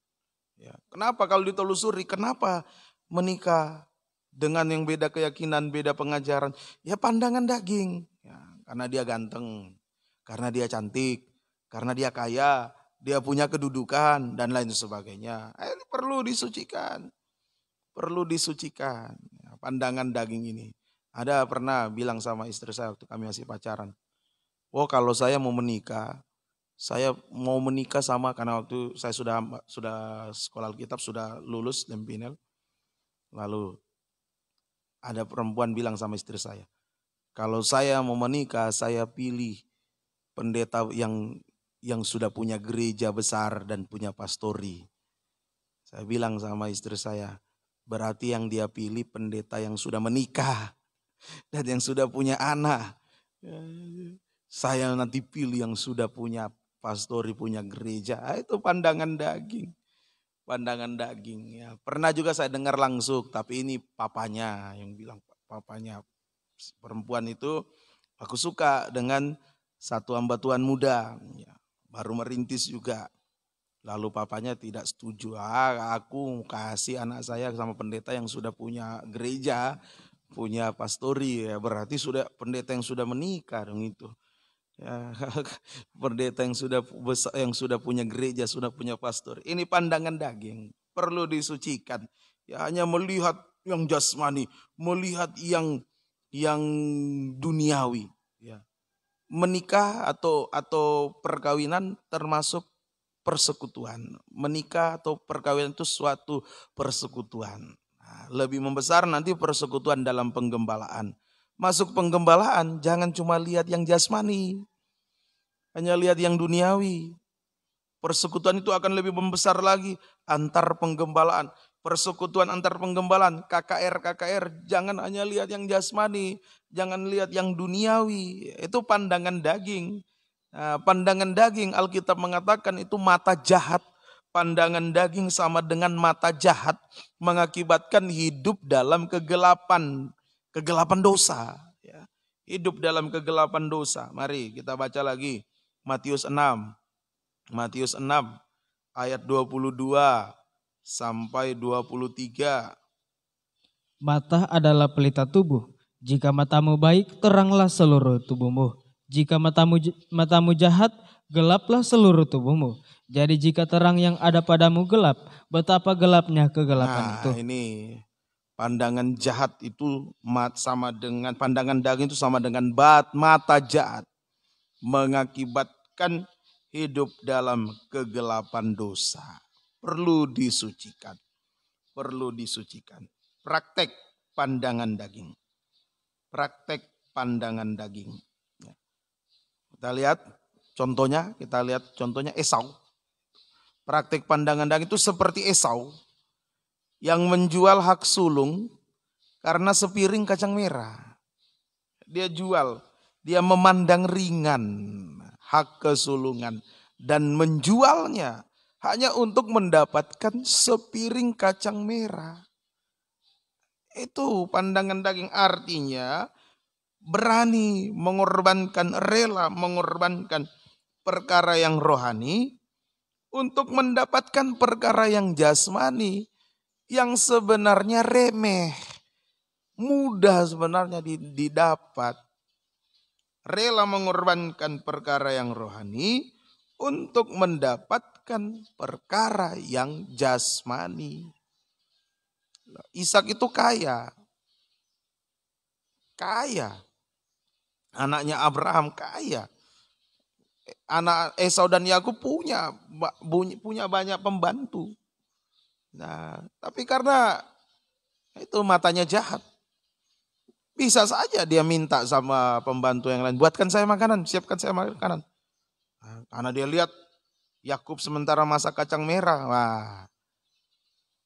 Ya. Kenapa kalau ditelusuri, kenapa menikah dengan yang beda keyakinan, beda pengajaran? Ya pandangan daging. Ya, karena dia ganteng, karena dia cantik, karena dia kaya, dia punya kedudukan dan lain sebagainya. Ini perlu disucikan. Perlu disucikan. Ya, pandangan daging ini. Ada pernah bilang sama istri saya waktu kami masih pacaran. Oh kalau saya mau menikah sama, karena waktu saya sudah sekolah Alkitab, sudah lulus Lempinel. Lalu ada perempuan bilang sama istri saya, kalau saya mau menikah saya pilih pendeta yang sudah punya gereja besar dan punya pastori. Saya bilang sama istri saya, berarti yang dia pilih pendeta yang sudah menikah dan yang sudah punya anak. Saya nanti pilih yang sudah punya pastori, punya gereja. Itu pandangan daging. Pandangan daging ya. Pernah juga saya dengar langsung, tapi ini papanya yang bilang, papanya perempuan itu, aku suka dengan satu hamba Tuhan muda, ya, baru merintis juga. Lalu papanya tidak setuju, aku kasih anak saya sama pendeta yang sudah punya gereja, punya pastori, ya berarti sudah pendeta yang sudah menikah dong itu. Ya, pendeta yang sudah punya gereja, sudah punya pastor. Ini pandangan daging, perlu disucikan. Ya hanya melihat yang jasmani, melihat yang duniawi. Ya. Menikah atau perkawinan termasuk persekutuan. Menikah atau perkawinan itu suatu persekutuan. Nah, lebih membesar nanti persekutuan dalam penggembalaan. Masuk penggembalaan jangan cuma lihat yang jasmani, hanya lihat yang duniawi. Persekutuan itu akan lebih membesar lagi antar penggembalaan. Persekutuan antar penggembalaan, KKR, jangan hanya lihat yang jasmani, jangan lihat yang duniawi. Itu pandangan daging. Nah, pandangan daging Alkitab mengatakan itu mata jahat. Pandangan daging sama dengan mata jahat, mengakibatkan hidup dalam kegelapan dosa. Ya. Hidup dalam kegelapan dosa. Mari kita baca lagi Matius 6 ayat 22 sampai 23. Mata adalah pelita tubuh. Jika matamu baik, teranglah seluruh tubuhmu. Jika matamu jahat, gelaplah seluruh tubuhmu. Jadi jika terang yang ada padamu gelap, betapa gelapnya kegelapan itu. Nah ini pandangan jahat itu sama dengan pandangan daging itu sama dengan mata jahat, mengakibatkan hidup dalam kegelapan dosa. Perlu disucikan. Perlu disucikan. Praktek pandangan daging. Praktek pandangan daging. Kita lihat contohnya Esau. Praktek pandangan daging itu seperti Esau yang menjual hak sulung karena sepiring kacang merah. Dia jual, dia memandang ringan hak kesulungan dan menjualnya hanya untuk mendapatkan sepiring kacang merah. Itu pandangan daging, artinya berani mengorbankan, rela mengorbankan perkara yang rohani untuk mendapatkan perkara yang jasmani yang sebenarnya remeh, mudah sebenarnya didapat. Rela mengorbankan perkara yang rohani untuk mendapatkan perkara yang jasmani. Ishak itu kaya. Anaknya Abraham kaya. Anak Esau dan Yakub punya banyak pembantu. Nah, tapi karena Itu matanya jahat. Bisa saja dia minta sama pembantu yang lain, buatkan saya makanan, siapkan saya makanan. Nah, karena dia lihat Yakub sementara masak kacang merah, wah,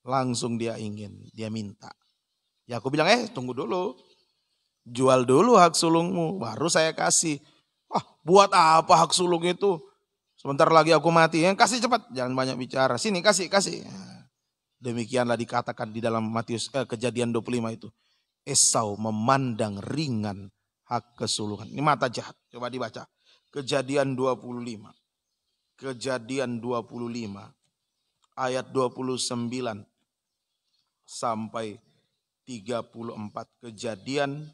langsung dia minta. Yakub bilang, tunggu dulu, jual dulu hak sulungmu, baru saya kasih. Buat apa hak sulung itu? Sebentar lagi aku mati, kasih cepat, jangan banyak bicara, sini kasih. Nah, demikianlah dikatakan di dalam Kejadian 25 itu. Esau memandang ringan hak kesulungan. Ini mata jahat. Coba dibaca. Kejadian 25. Kejadian 25. Ayat 29 sampai 34. Kejadian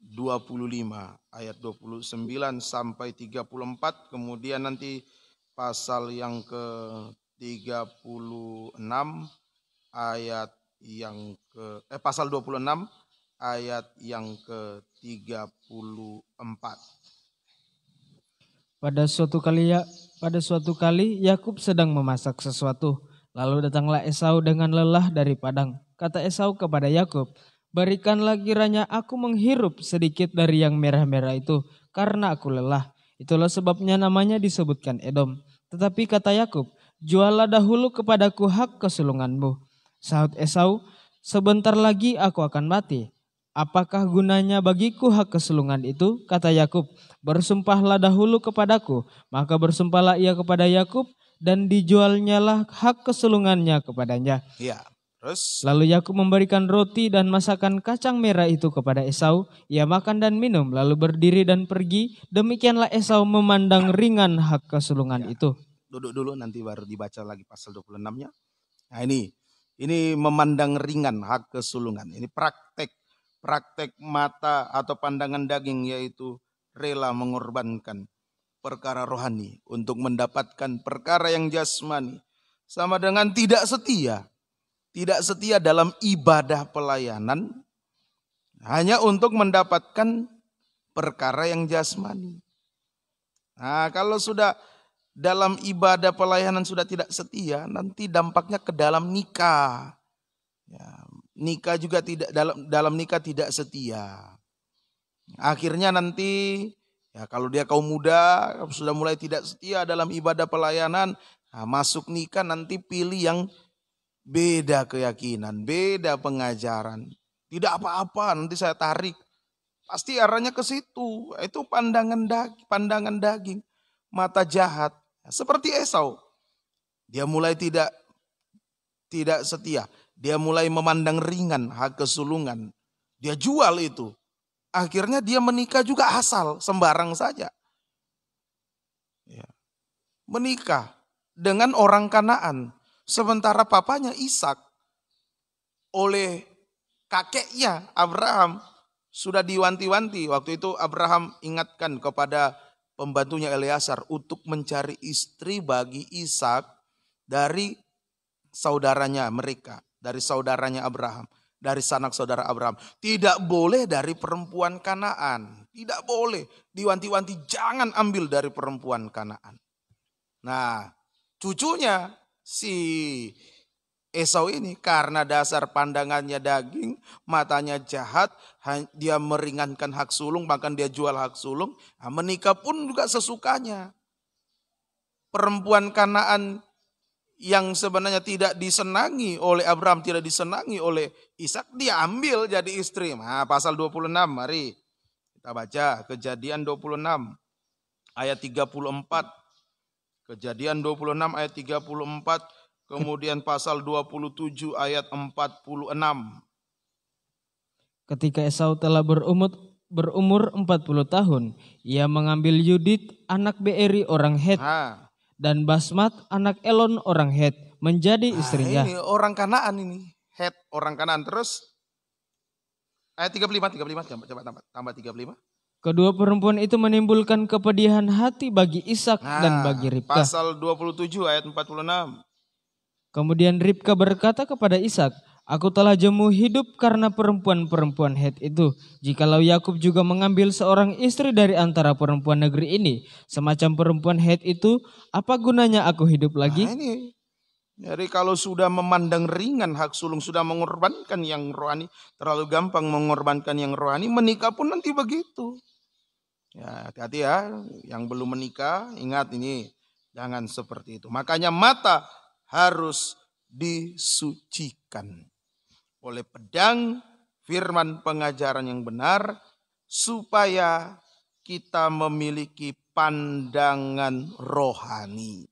25. Ayat 29 sampai 34. Kemudian nanti pasal yang ke 36. Ayat yang pasal 26. Ayat yang ke-34. Pada suatu kali Yakub sedang memasak sesuatu. Lalu datanglah Esau dengan lelah dari padang. Kata Esau kepada Yakub, "Berikanlah kiranya aku menghirup sedikit dari yang merah-merah itu, karena aku lelah." Itulah sebabnya namanya disebutkan Edom. Tetapi kata Yakub, "Juallah dahulu kepadaku hak kesulunganmu." Sahut Esau, "Sebentar lagi aku akan mati. Apakah gunanya bagiku hak kesulungan itu?" Kata Yakub, "Bersumpahlah dahulu kepadaku." Maka bersumpahlah ia kepada Yakub dan dijualnyalah hak kesulungannya kepadanya. Ya, terus Lalu Yakub memberikan roti dan masakan kacang merah itu kepada Esau. Ia makan dan minum, lalu berdiri dan pergi. Demikianlah Esau memandang ringan hak kesulungan itu. Duduk dulu, nanti baru dibaca lagi pasal 26-nya. Nah ini memandang ringan hak kesulungan. Ini praktek mata atau pandangan daging, yaitu rela mengorbankan perkara rohani untuk mendapatkan perkara yang jasmani. Sama dengan tidak setia dalam ibadah pelayanan hanya untuk mendapatkan perkara yang jasmani. Nah, kalau sudah dalam ibadah pelayanan sudah tidak setia, nanti dampaknya ke dalam nikah. Ya, nikah juga tidak, dalam nikah tidak setia. Akhirnya nanti kalau dia kaum muda sudah mulai tidak setia dalam ibadah pelayanan, masuk nikah nanti pilih yang beda keyakinan, beda pengajaran. Tidak apa-apa, nanti saya tarik. Pasti arahnya ke situ. Itu pandangan daging, mata jahat. Seperti Esau. Dia mulai tidak setia. Dia mulai memandang ringan hak kesulungan. Dia jual itu. Akhirnya dia menikah juga asal, sembarang saja. Ya. Menikah dengan orang Kanaan. Sementara papanya Ishak oleh kakeknya Abraham sudah diwanti-wanti. Waktu itu Abraham ingatkan kepada pembantunya Eleazar untuk mencari istri bagi Ishak dari saudaranya mereka, dari saudaranya Abraham, dari sanak saudara Abraham. Tidak boleh dari perempuan Kanaan. Tidak boleh. Diwanti-wanti jangan ambil dari perempuan Kanaan. Nah, cucunya si Esau ini karena dasar pandangannya daging, matanya jahat, dia meringankan hak sulung, bahkan dia jual hak sulung. Nah, menikah pun juga sesukanya. Perempuan Kanaan yang sebenarnya tidak disenangi oleh Abraham, tidak disenangi oleh Ishak, dia ambil jadi istri. Nah, pasal 26, mari kita baca Kejadian 26 ayat 34. Kejadian 26 ayat 34, kemudian pasal 27 ayat 46. Ketika Esau telah berumur 40 tahun, ia mengambil Yudit anak Beeri orang Het dan Basmat anak Elon orang Het menjadi istrinya. Ini orang Kanaan ini, Het orang Kanaan. Terus ayat 35, coba tambah 35. Kedua perempuan itu menimbulkan kepedihan hati bagi Ishak dan bagi Ribka. Pasal 27 ayat 46. Kemudian Ribka berkata kepada Ishak, "Aku telah jemu hidup karena perempuan-perempuan Het itu. Jikalau Yakub juga mengambil seorang istri dari antara perempuan negeri ini, semacam perempuan Het itu, apa gunanya aku hidup lagi?" Nah, ini Jadi kalau sudah memandang ringan hak sulung, sudah mengorbankan yang rohani, terlalu gampang mengorbankan yang rohani, menikah pun nanti begitu. Ya, hati-hati ya, yang belum menikah, ingat ini, jangan seperti itu. Makanya mata harus disucikan oleh pedang firman pengajaran yang benar, supaya kita memiliki pandangan rohani.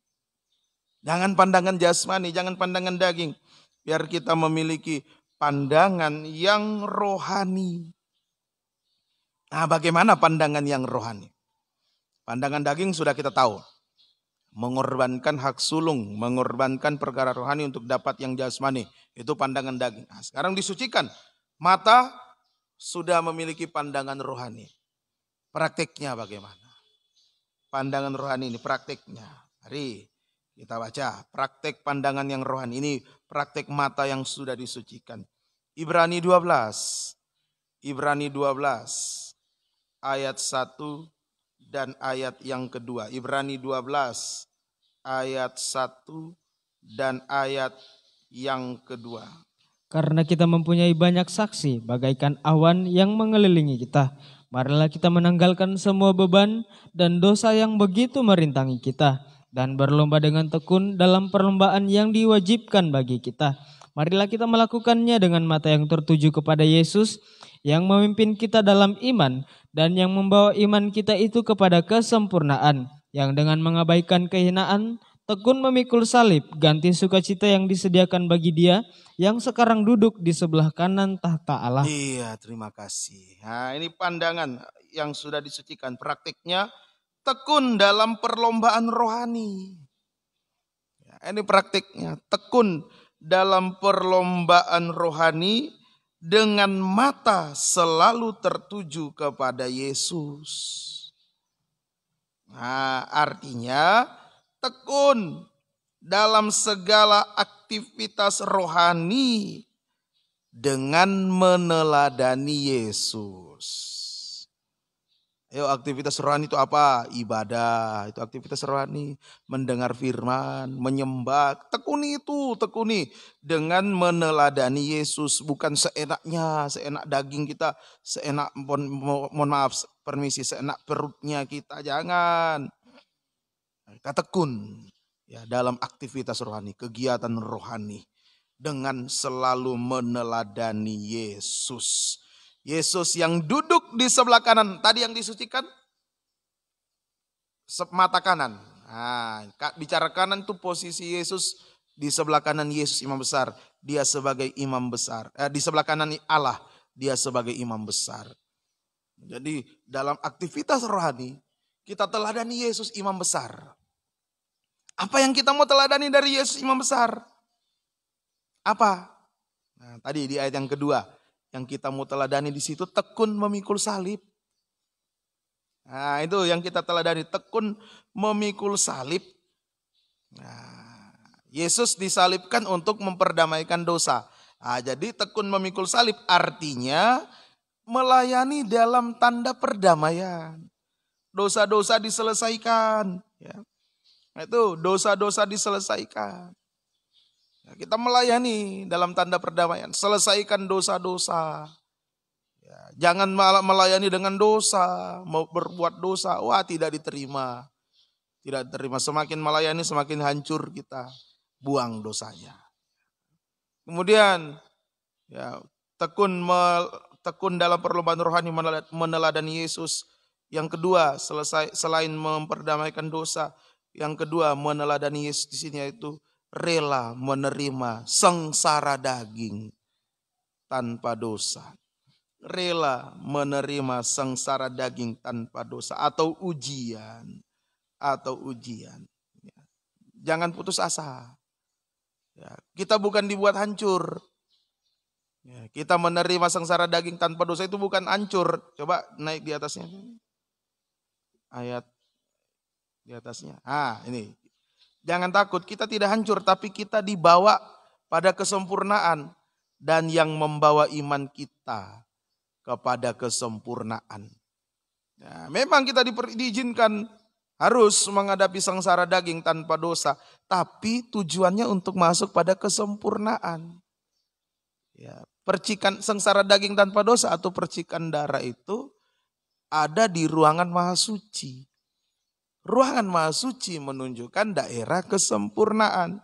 Jangan pandangan jasmani, jangan pandangan daging. Biar kita memiliki pandangan yang rohani. Nah, bagaimana pandangan yang rohani? Pandangan daging sudah kita tahu. Mengorbankan hak sulung, mengorbankan perkara rohani untuk dapat yang jasmani. Itu pandangan daging. Nah, sekarang disucikan. Mata sudah memiliki pandangan rohani. Praktiknya bagaimana? Pandangan rohani ini praktiknya. Mari kita baca praktek pandangan yang rohani. Ini praktek mata yang sudah disucikan. Ibrani 12. Ibrani 12 ayat 1 dan ayat yang kedua. Ibrani 12 ayat 1 dan ayat yang kedua. Karena kita mempunyai banyak saksi bagaikan awan yang mengelilingi kita. Marilah kita menanggalkan semua beban dan dosa yang begitu merintangi kita. Dan berlomba dengan tekun dalam perlombaan yang diwajibkan bagi kita. Marilah kita melakukannya dengan mata yang tertuju kepada Yesus yang memimpin kita dalam iman dan yang membawa iman kita itu kepada kesempurnaan, yang dengan mengabaikan kehinaan tekun memikul salib, ganti sukacita yang disediakan bagi Dia yang sekarang duduk di sebelah kanan tahta Allah. Iya, terima kasih. Nah, ini pandangan yang sudah disucikan. Praktiknya tekun dalam perlombaan rohani. Ya, ini praktiknya tekun dalam perlombaan rohani dengan mata selalu tertuju kepada Yesus. Nah, artinya tekun dalam segala aktivitas rohani dengan meneladani Yesus. Ayo, aktivitas rohani itu apa? Ibadah, itu aktivitas rohani. Mendengar firman, menyembah, tekuni itu, tekuni. Dengan meneladani Yesus, bukan seenaknya, seenak daging kita, seenak, mohon maaf, permisi, seenak perutnya kita, jangan. Kita tekun ya, dalam aktivitas rohani, kegiatan rohani. Dengan selalu meneladani Yesus. Yesus yang duduk di sebelah kanan, tadi yang disucikan mata kanan. Nah, bicara kanan itu posisi Yesus di sebelah kanan Yesus imam besar, dia sebagai imam besar. Di sebelah kanan Allah, dia sebagai imam besar. Jadi dalam aktivitas rohani kita teladani Yesus imam besar. Apa yang kita mau teladani dari Yesus imam besar? Apa? Nah, tadi di ayat yang kedua. Yang kita mau teladani di situ tekun memikul salib. Nah, itu yang kita teladani, tekun memikul salib. Nah, Yesus disalibkan untuk memperdamaikan dosa. Nah, jadi tekun memikul salib artinya melayani dalam tanda perdamaian. Dosa-dosa diselesaikan. Ya. Nah, itu dosa-dosa diselesaikan. Kita melayani dalam tanda perdamaian, selesaikan dosa-dosa. Ya, jangan malah melayani dengan dosa, mau berbuat dosa, wah tidak diterima. Tidak diterima, semakin melayani semakin hancur kita, buang dosanya. Kemudian ya, tekun dalam perlombaan rohani meneladani Yesus. Yang kedua, selain memperdamaikan dosa, yang kedua meneladani Yesus di sini yaitu rela menerima sengsara daging tanpa dosa. Rela menerima sengsara daging tanpa dosa atau ujian. Jangan putus asa. Ya, kita bukan dibuat hancur. Ya, kita menerima sengsara daging tanpa dosa itu bukan hancur. Coba naik di atasnya. Ayat di atasnya. Ini. Jangan takut, kita tidak hancur, tapi kita dibawa pada kesempurnaan. Dan yang membawa iman kita kepada kesempurnaan. Ya, memang kita diizinkan Harus menghadapi sengsara daging tanpa dosa. Tapi tujuannya untuk masuk pada kesempurnaan. Ya, percikan sengsara daging tanpa dosa atau percikan darah itu ada di ruangan maha suci. Ruangan maha suci menunjukkan daerah kesempurnaan.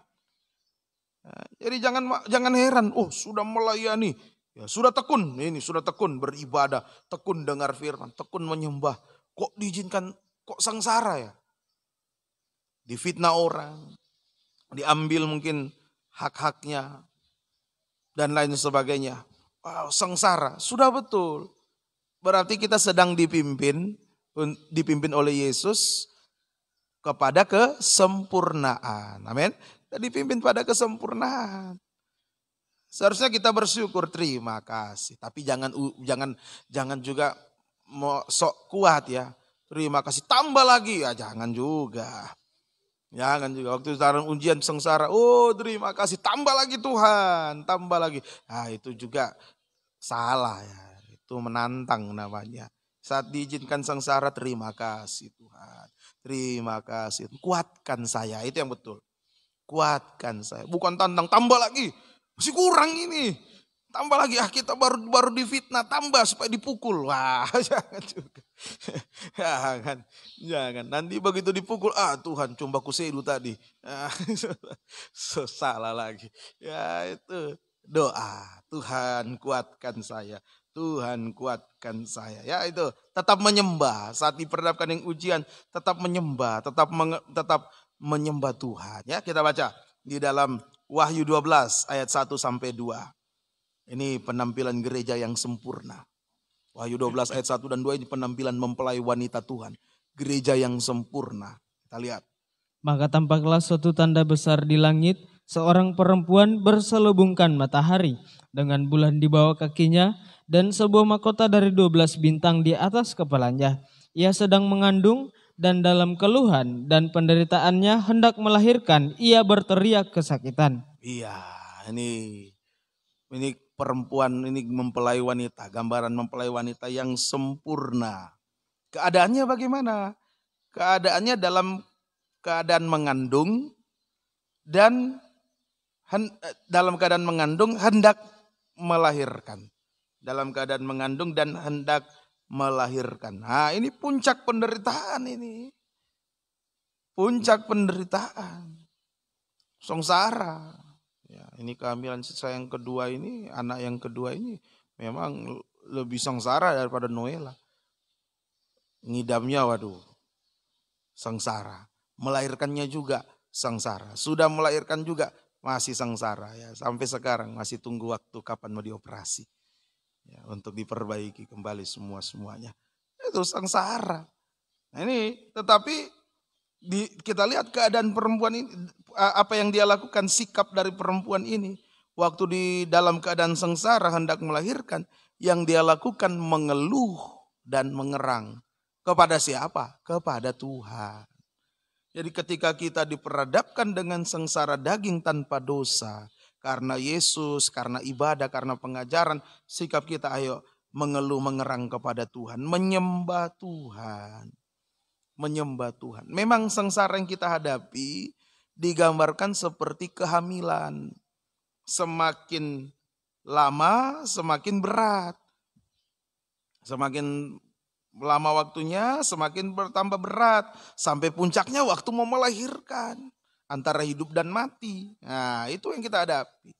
Nah, jadi jangan heran, oh sudah melayani, ya sudah tekun, ini sudah tekun beribadah, tekun dengar firman, tekun menyembah. Kok diizinkan, kok sengsara ya? Difitnah orang, diambil mungkin hak-haknya, dan lain sebagainya. Wow, sengsara, sudah betul. Berarti kita sedang dipimpin oleh Yesus kepada kesempurnaan. Amin. Kita dipimpin pada kesempurnaan. Seharusnya kita bersyukur, terima kasih. Tapi jangan juga sok kuat ya. Terima kasih, tambah lagi ya, jangan juga. Jangan juga waktu sekarang ujian sengsara, oh terima kasih, tambah lagi Tuhan, tambah lagi. Nah itu juga salah ya, itu menantang namanya. Saat diizinkan sengsara, terima kasih Tuhan, terima kasih, kuatkan saya, itu yang betul. Kuatkan saya, bukan tantang, tambah lagi, masih kurang ini. Tambah lagi, kita baru difitnah, tambah supaya dipukul. Wah, jangan juga. Jangan. Nanti begitu dipukul, Tuhan coba kusedu tadi. Salah lagi. Ya itu doa, Tuhan kuatkan saya. Tuhan kuatkan saya. Ya itu, tetap menyembah. Saat diperhadapkan yang ujian, tetap menyembah, tetap menyembah Tuhan. Ya, kita baca di dalam Wahyu 12 ayat 1 sampai 2. Ini penampilan gereja yang sempurna. Wahyu 12 ayat 1 dan 2 ini penampilan mempelai wanita Tuhan. Gereja yang sempurna. Kita lihat. Maka tampaklah suatu tanda besar di langit, seorang perempuan berselubungkan matahari dengan bulan di bawah kakinya dan sebuah mahkota dari 12 bintang di atas kepalanya. Ia sedang mengandung dan dalam keluhan dan penderitaannya hendak melahirkan, ia berteriak kesakitan. Iya, ini perempuan, ini mempelai wanita, gambaran mempelai wanita yang sempurna. Keadaannya bagaimana? Keadaannya dalam keadaan mengandung dan dalam keadaan mengandung hendak melahirkan. Dalam keadaan mengandung dan hendak melahirkan. Nah, ini puncak penderitaan ini. Puncak penderitaan. Sengsara. Ya, ini kehamilan saya yang kedua ini, anak yang kedua ini memang lebih sengsara daripada Noela. Ngidamnya waduh, sengsara. Melahirkannya juga sengsara. Sudah melahirkan juga masih sengsara ya. Sampai sekarang masih tunggu waktu kapan mau dioperasi. Ya, untuk diperbaiki kembali semuanya. Itu sengsara. Nah ini tetapi kita lihat keadaan perempuan ini, apa yang dia lakukan, sikap dari perempuan ini. Waktu di dalam keadaan sengsara hendak melahirkan, yang dia lakukan mengeluh dan mengerang. Kepada siapa? Kepada Tuhan. Jadi ketika kita diperhadapkan dengan sengsara daging tanpa dosa, karena Yesus, karena ibadah, karena pengajaran, sikap kita ayo mengeluh, mengerang kepada Tuhan, menyembah Tuhan. Menyembah Tuhan. Memang sengsara yang kita hadapi digambarkan seperti kehamilan. Semakin lama semakin berat. Semakin lama waktunya semakin bertambah berat. Sampai puncaknya waktu mau melahirkan. Antara hidup dan mati. Nah itu yang kita hadapi.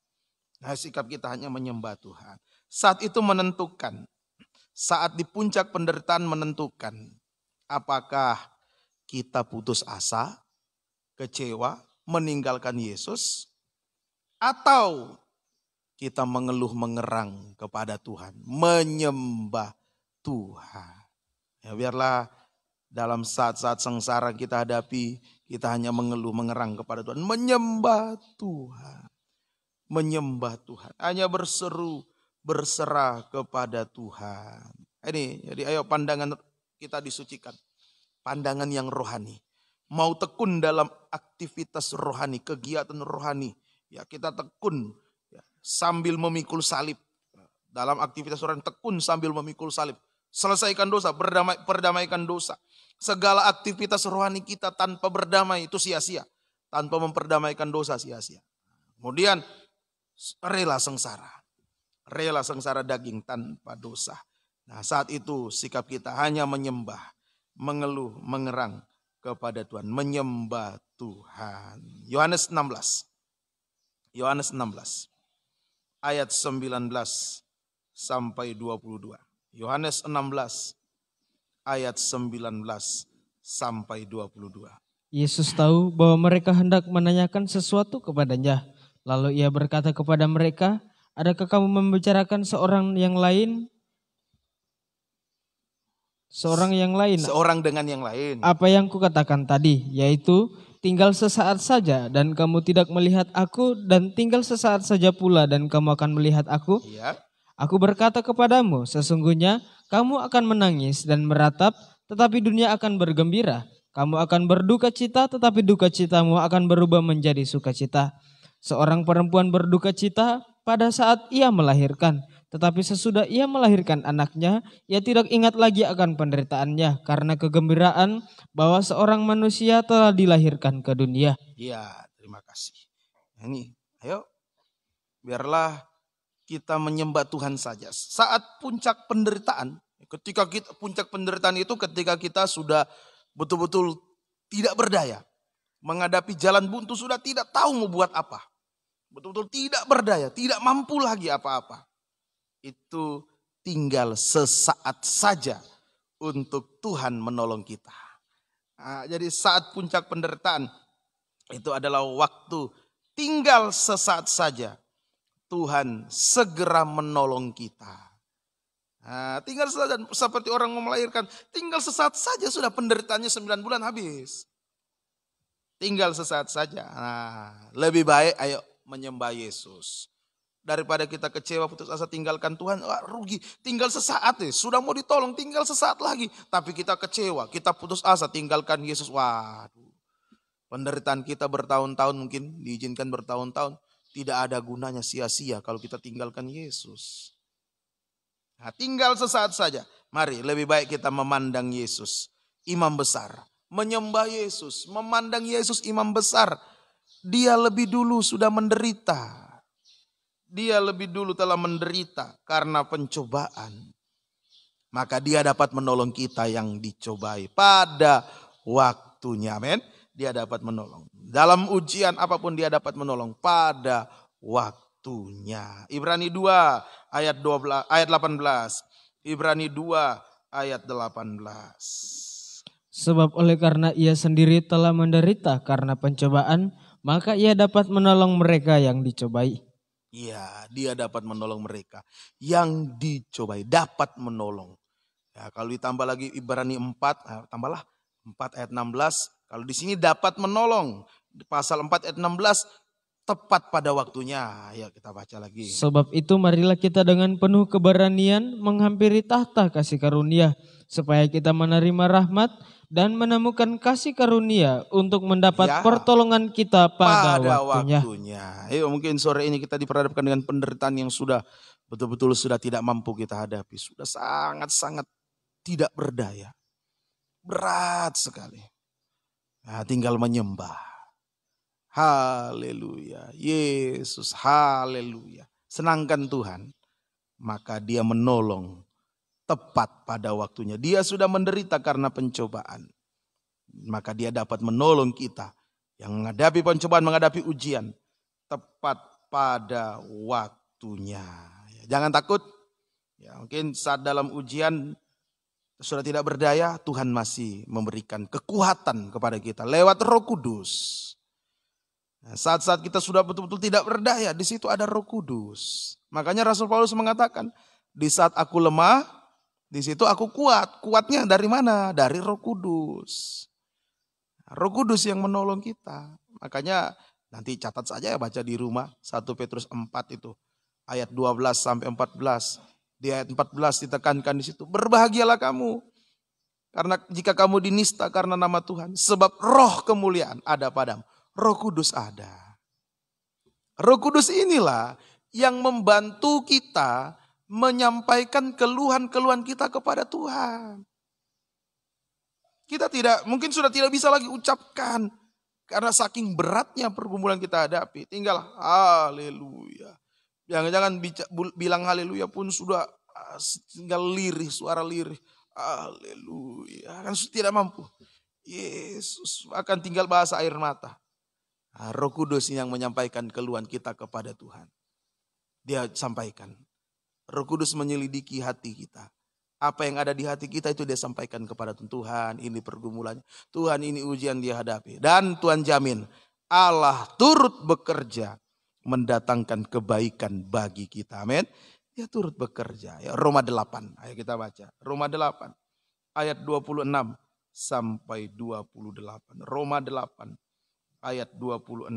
Nah sikap kita hanya menyembah Tuhan. Saat itu menentukan. Saat di puncak penderitaan menentukan. Apakah kita putus asa, kecewa, meninggalkan Yesus, atau kita mengeluh mengerang kepada Tuhan, menyembah Tuhan. Ya biarlah dalam saat-saat sengsara kita hadapi, kita hanya mengeluh mengerang kepada Tuhan, menyembah Tuhan. Menyembah Tuhan, hanya berseru, berserah kepada Tuhan. Ini, jadi ayo pandangan kita disucikan. Pandangan yang rohani. Mau tekun dalam aktivitas rohani, kegiatan rohani. Ya kita tekun ya, sambil memikul salib. Dalam aktivitas rohani tekun sambil memikul salib. Selesaikan dosa, perdamaikan dosa. Segala aktivitas rohani kita tanpa berdamai itu sia-sia. Tanpa memperdamaikan dosa sia-sia. Kemudian rela sengsara. Rela sengsara daging tanpa dosa. Nah, saat itu sikap kita hanya menyembah, mengeluh, mengerang kepada Tuhan. Menyembah Tuhan. Yohanes 16. Yohanes 16. Ayat 19 sampai 22. Yohanes 16 ayat 19 sampai 22. Yesus tahu bahwa mereka hendak menanyakan sesuatu kepadanya. Lalu ia berkata kepada mereka, adakah kamu membicarakan seorang yang lain? Seorang dengan yang lain. Apa yang kukatakan tadi, yaitu tinggal sesaat saja dan kamu tidak melihat aku, dan tinggal sesaat saja pula dan kamu akan melihat aku. Iya. Aku berkata kepadamu, sesungguhnya kamu akan menangis dan meratap, tetapi dunia akan bergembira. Kamu akan berduka cita, tetapi duka citamu akan berubah menjadi sukacita. Seorang perempuan berduka cita pada saat ia melahirkan, tetapi sesudah ia melahirkan anaknya, ia tidak ingat lagi akan penderitaannya karena kegembiraan bahwa seorang manusia telah dilahirkan ke dunia. Iya, terima kasih. Ini, ayo, biarlah kita menyembah Tuhan saja. Saat puncak penderitaan, puncak penderitaan itu ketika kita sudah betul-betul tidak berdaya. Menghadapi jalan buntu sudah tidak tahu mau buat apa. Betul-betul tidak berdaya, tidak mampu lagi apa-apa. Itu tinggal sesaat saja untuk Tuhan menolong kita. Nah, jadi saat puncak penderitaan itu adalah waktu tinggal sesaat saja Tuhan segera menolong kita. Nah, tinggal saja seperti orang mau melahirkan, tinggal sesaat saja sudah penderitaannya 9 bulan habis. Tinggal sesaat saja. Nah, lebih baik ayo menyembah Yesus. Daripada kita kecewa, putus asa, tinggalkan Tuhan, rugi. Tinggal sesaat sudah mau ditolong, tinggal sesaat lagi. Tapi kita kecewa, kita putus asa, tinggalkan Yesus. Waduh, penderitaan kita bertahun-tahun, mungkin diizinkan bertahun-tahun. Tidak ada gunanya, sia-sia kalau kita tinggalkan Yesus. Nah, tinggal sesaat saja. Mari lebih baik kita memandang Yesus, imam besar. Menyembah Yesus, memandang Yesus imam besar. Dia lebih dulu sudah menderita. Dia lebih dulu telah menderita karena pencobaan. Maka dia dapat menolong kita yang dicobai pada waktunya. Amin. Dia dapat menolong. Dalam ujian apapun dia dapat menolong pada waktunya. Ibrani 2 ayat 12 ayat 18. Ibrani 2 ayat 18. Sebab oleh karena ia sendiri telah menderita karena pencobaan, maka ia dapat menolong mereka yang dicobai. Iya, dia dapat menolong mereka yang dicobai, dapat menolong. Ya, kalau ditambah lagi Ibrani 4, tambahlah 4 ayat 16. Kalau di sini dapat menolong, pasal 4 ayat 16 tepat pada waktunya. Ya, kita baca lagi. Sebab itu marilah kita dengan penuh keberanian menghampiri tahta kasih karunia, supaya kita menerima rahmat dan menemukan kasih karunia untuk mendapat pertolongan kita pada waktunya. Ayo, mungkin sore ini kita diperhadapkan dengan penderitaan yang sudah betul-betul sudah tidak mampu kita hadapi. Sudah sangat-sangat tidak berdaya. Berat sekali. Nah, tinggal menyembah. Haleluya. Yesus, haleluya. Senangkan Tuhan. Maka dia menolong tepat pada waktunya. Dia sudah menderita karena pencobaan. Maka dia dapat menolong kita yang menghadapi pencobaan, menghadapi ujian. Tepat pada waktunya. Jangan takut. Ya, mungkin saat dalam ujian sudah tidak berdaya, Tuhan masih memberikan kekuatan kepada kita lewat Roh Kudus. Nah, saat-saat kita sudah betul-betul tidak berdaya, di situ ada Roh Kudus. Makanya Rasul Paulus mengatakan, di saat aku lemah, di situ aku kuat. Kuatnya dari mana? Dari Roh Kudus. Roh Kudus yang menolong kita. Makanya nanti catat saja ya, baca di rumah 1 Petrus 4 itu ayat 12 sampai 14. Di ayat 14 ditekankan di situ, berbahagialah kamu karena jika kamu dinista karena nama Tuhan, sebab roh kemuliaan ada padamu. Roh Kudus ada. Roh Kudus inilah yang membantu kita menyampaikan keluhan-keluhan kita kepada Tuhan. Kita mungkin sudah tidak bisa lagi ucapkan. Karena saking beratnya pergumulan kita hadapi. Tinggal haleluya. Jangan-jangan bilang haleluya pun sudah tinggal lirih, suara lirih. Haleluya. Kan tidak mampu. Yesus akan tinggal bahasa air mata. Roh Kudus yang menyampaikan keluhan kita kepada Tuhan. Dia sampaikan. Roh Kudus menyelidiki hati kita. Apa yang ada di hati kita itu dia sampaikan kepada Tuhan. Ini pergumulannya. Tuhan, ini ujian dia hadapi. Dan Tuhan jamin Allah turut bekerja mendatangkan kebaikan bagi kita. Amin. Dia turut bekerja. Ya, Roma 8. Ayo kita baca. Roma 8 ayat 26 sampai 28. Roma 8 ayat 26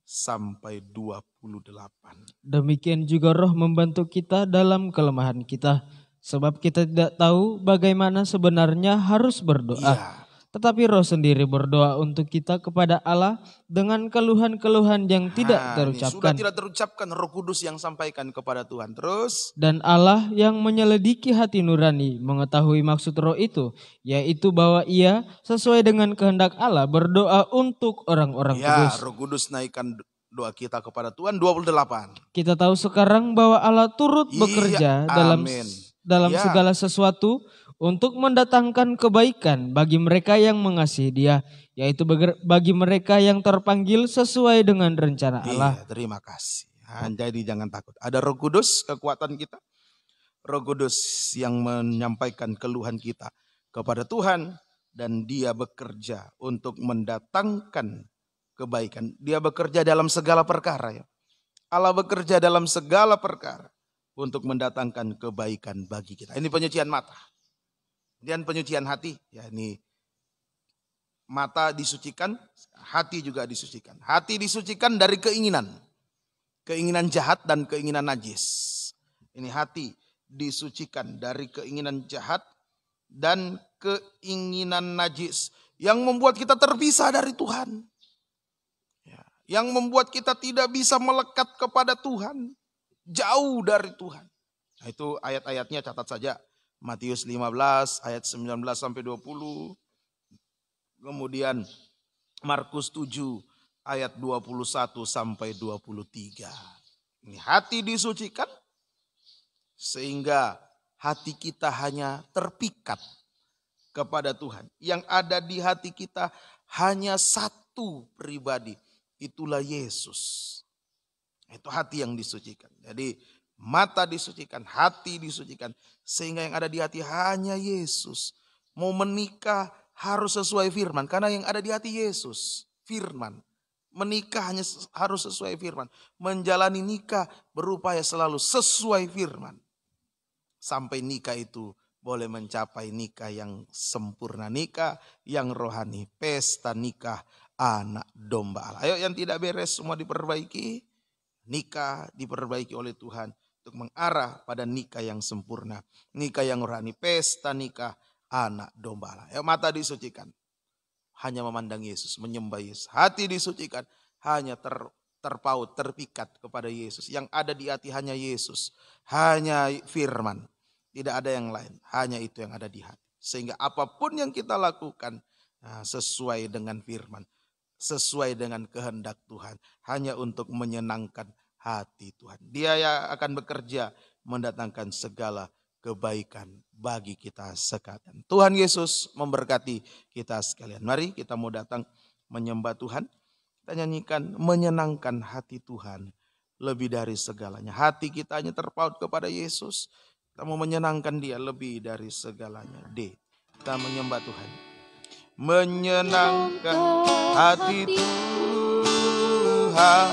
sampai 28. Demikian juga Roh membantu kita dalam kelemahan kita. Sebab kita tidak tahu bagaimana sebenarnya harus berdoa. Iya. Tetapi Roh sendiri berdoa untuk kita kepada Allah dengan keluhan-keluhan yang tidak terucapkan. Sudah tidak terucapkan, Roh Kudus yang sampaikan kepada Tuhan. Terus. Dan Allah yang menyelidiki hati nurani mengetahui maksud Roh itu. Yaitu bahwa ia sesuai dengan kehendak Allah berdoa untuk orang-orang kudus. Ya, Roh Kudus naikkan doa kita kepada Tuhan. 28. Kita tahu sekarang bahwa Allah turut bekerja dalam segala sesuatu untuk mendatangkan kebaikan bagi mereka yang mengasihi Dia, yaitu bagi mereka yang terpanggil sesuai dengan rencana Allah. Iya, terima kasih. Jadi jangan takut. Ada Roh Kudus, kekuatan kita. Roh Kudus yang menyampaikan keluhan kita kepada Tuhan dan Dia bekerja untuk mendatangkan kebaikan. Dia bekerja dalam segala perkara ya. Allah bekerja dalam segala perkara untuk mendatangkan kebaikan bagi kita. Ini penyucian mata. Dan penyucian hati. Ya, ini mata disucikan, hati juga disucikan. Hati disucikan dari keinginan. Keinginan jahat dan keinginan najis. Ini hati disucikan dari keinginan jahat dan keinginan najis. Yang membuat kita terpisah dari Tuhan. Ya, yang membuat kita tidak bisa melekat kepada Tuhan. Jauh dari Tuhan. Nah, itu ayat-ayatnya catat saja. Matius 15 ayat 19 sampai 20. Kemudian Markus 7 ayat 21 sampai 23. Ini hati disucikan sehingga hati kita hanya terpikat kepada Tuhan. Yang ada di hati kita hanya satu pribadi, itulah Yesus. Itu hati yang disucikan. Jadi mata disucikan, hati disucikan. Sehingga yang ada di hati hanya Yesus. Mau menikah harus sesuai firman. Karena yang ada di hati Yesus, firman. Menikah hanya harus sesuai firman. Menjalani nikah berupaya selalu sesuai firman. Sampai nikah itu boleh mencapai nikah yang sempurna. Nikah yang rohani. Pesta nikah anak domba Allah. Ayo yang tidak beres semua diperbaiki. Nikah diperbaiki oleh Tuhan untuk mengarah pada nikah yang sempurna. Nikah yang rohani, pesta nikah anak domba Allah. Ya, mata disucikan. Hanya memandang Yesus, menyembah Yesus. Hati disucikan, hanya terpaut, terpikat kepada Yesus. Yang ada di hati hanya Yesus. Hanya firman. Tidak ada yang lain. Hanya itu yang ada di hati. Sehingga apapun yang kita lakukan sesuai dengan firman. Sesuai dengan kehendak Tuhan. Hanya untuk menyenangkan hati Tuhan. Dia yang akan bekerja mendatangkan segala kebaikan bagi kita sekalian. Tuhan Yesus memberkati kita sekalian. Mari kita mau datang menyembah Tuhan. Kita nyanyikan menyenangkan hati Tuhan lebih dari segalanya. Hati kita hanya terpaut kepada Yesus. Kita mau menyenangkan Dia lebih dari segalanya. Kita menyembah Tuhan. Menyenangkan hati Tuhan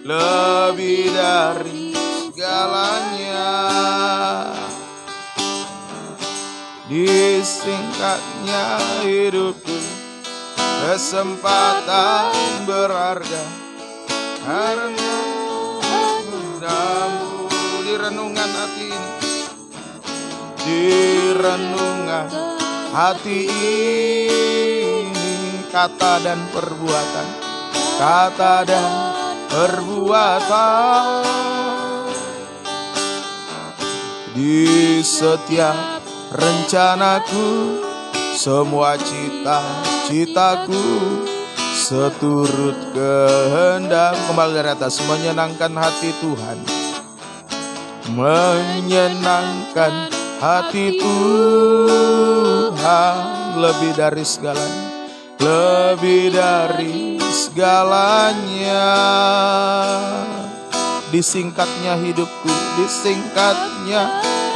lebih dari segalanya. Disingkatnya hidupku, kesempatan berharga karena padamu. Di renungan hati ini, di renungan hati ini, kata dan perbuatan, kata dan perbuatan. Di setiap rencanaku, semua cita-citaku seturut kehendak. Kembali dari atas, menyenangkan hati Tuhan, menyenangkan hati Tuhan lebih dari segalanya, lebih dari segalanya. Disingkatnya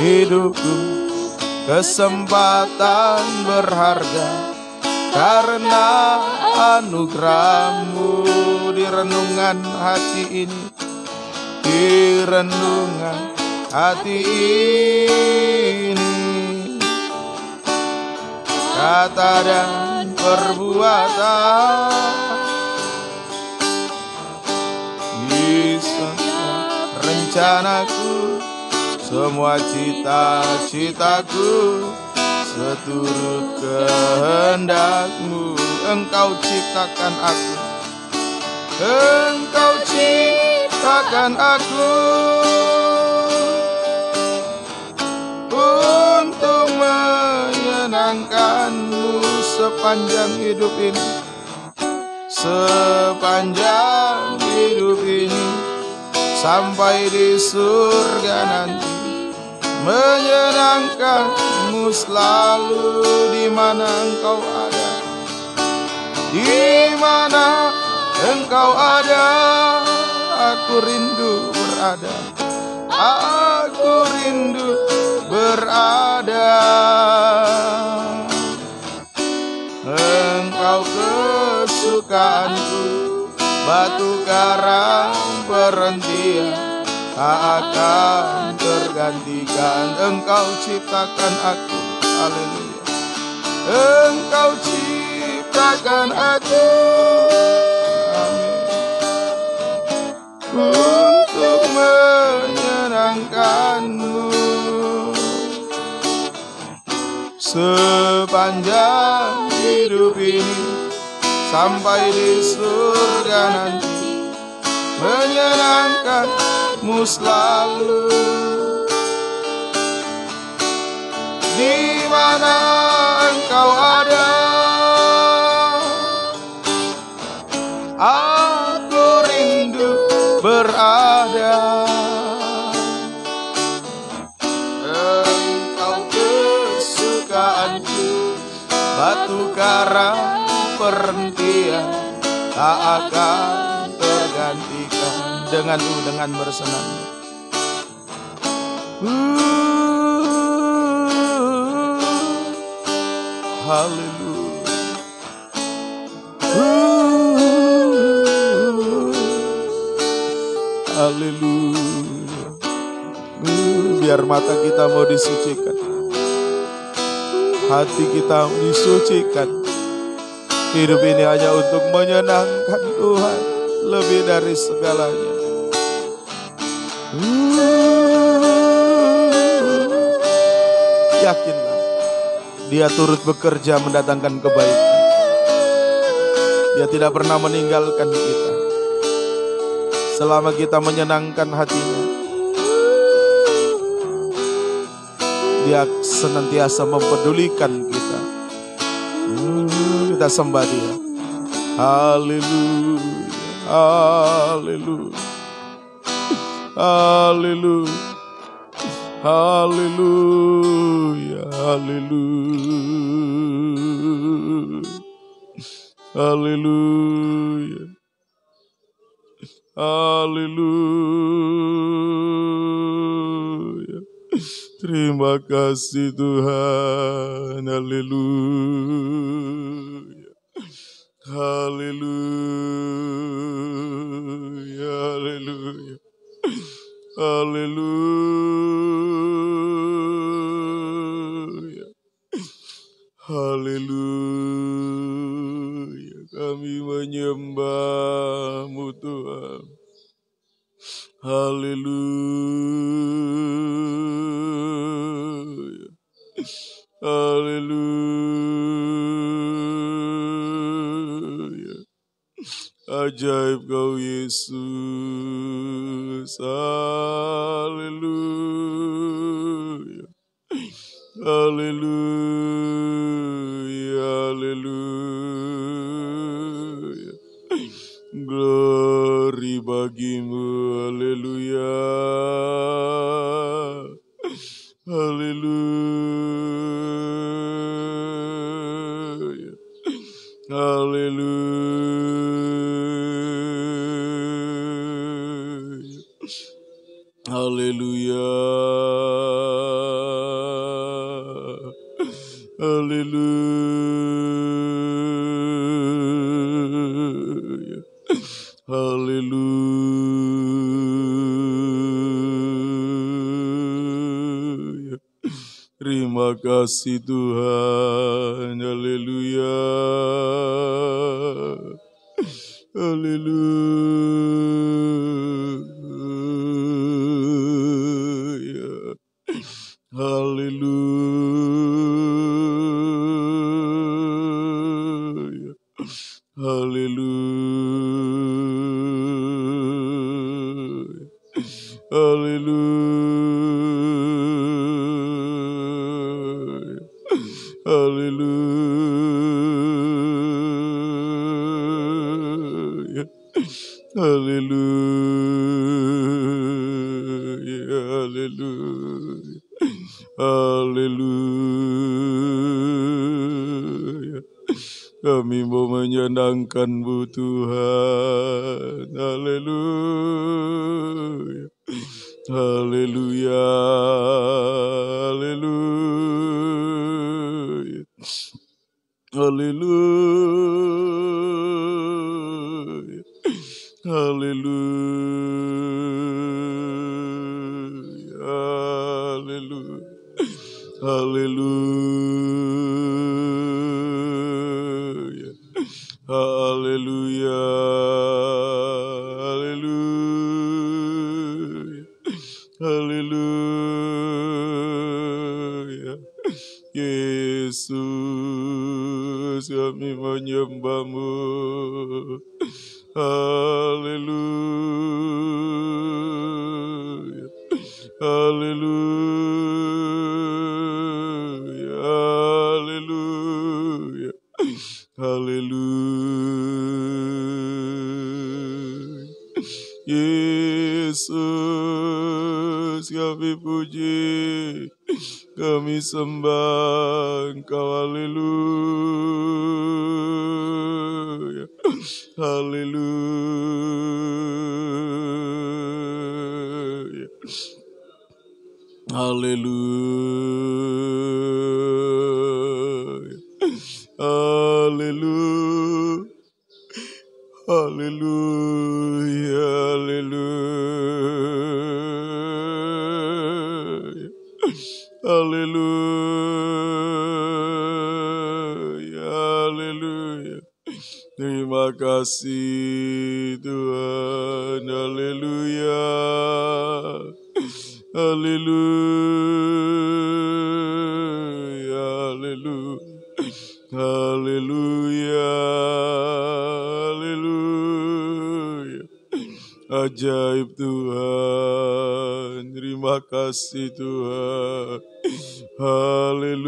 hidupku, kesempatan berharga karena anugerah-Mu. Di renungan hati ini, di renungan hati ini, kata dan perbuatan bisa rencanaku, semua cita-citaku seturut kehendak-Mu. Engkau ciptakan aku, Engkau ciptakan aku untuk menyenangkan-Mu sepanjang hidup ini, sepanjang hidup ini, sampai di surga nanti. Menyenangkan-Mu selalu di mana Engkau ada, di mana Engkau ada. Aku rindu berada, aku rindu berada. Engkau kesukaanku, batu karang perhentian, tak akan tergantikan. Engkau ciptakan aku, haleluya. Engkau ciptakan aku, amin, untuk menyenangkan-Mu sepanjang hidup ini, sampai di surga nanti. Menyenangkan-Mu selalu di mana Engkau ada. Aku rindu berada. Engkau kesukaanku, batu karang perhentian, tak akan tergantikan. Dengan bersenang. Haleluya. Haleluya. Biar mata kita mau disucikan, hati kita disucikan. Hidup ini hanya untuk menyenangkan Tuhan lebih dari segalanya. Yakinlah, Dia turut bekerja mendatangkan kebaikan. Dia tidak pernah meninggalkan kita selama kita menyenangkan hatinya. Dia senantiasa mempedulikan kita. Kita sembah Dia. Haleluya, haleluya, haleluya, haleluya, haleluya, haleluya, haleluya. Terima kasih Tuhan. Haleluya, haleluya, haleluya, haleluya, haleluya. Kami menyembah-Mu Tuhan. Haleluya, haleluya. Ajaib Kau Yesus. Haleluya, haleluya. Haleluya. Terima kasih Tuhan. Haleluya. Haleluya. Haleluya. Haleluya. Haleluya. Haleluya. Haleluya. Haleluya. Haleluya. Kami mau menyenangkan-Mu Tuhan. Haleluya. Haleluya. Haleluya. Haleluya. Haleluya. Haleluya. Haleluya. Haleluya. Haleluya. Haleluya. Yesus, kami menyembah-Mu. Haleluya. Haleluya. Haleluya. Haleluya. Yesus, kami puji, kami sembah Engkau. Haleluya. Haleluya. Haleluya. Haleluya. Haleluya. Haleluya. Haleluya. Haleluya. Terima kasih Tuhan. Haleluya. Haleluya. Haleluya. Haleluya. Haleluya. Ajaib Tuhan. Terima kasih Tuhan. Haleluya.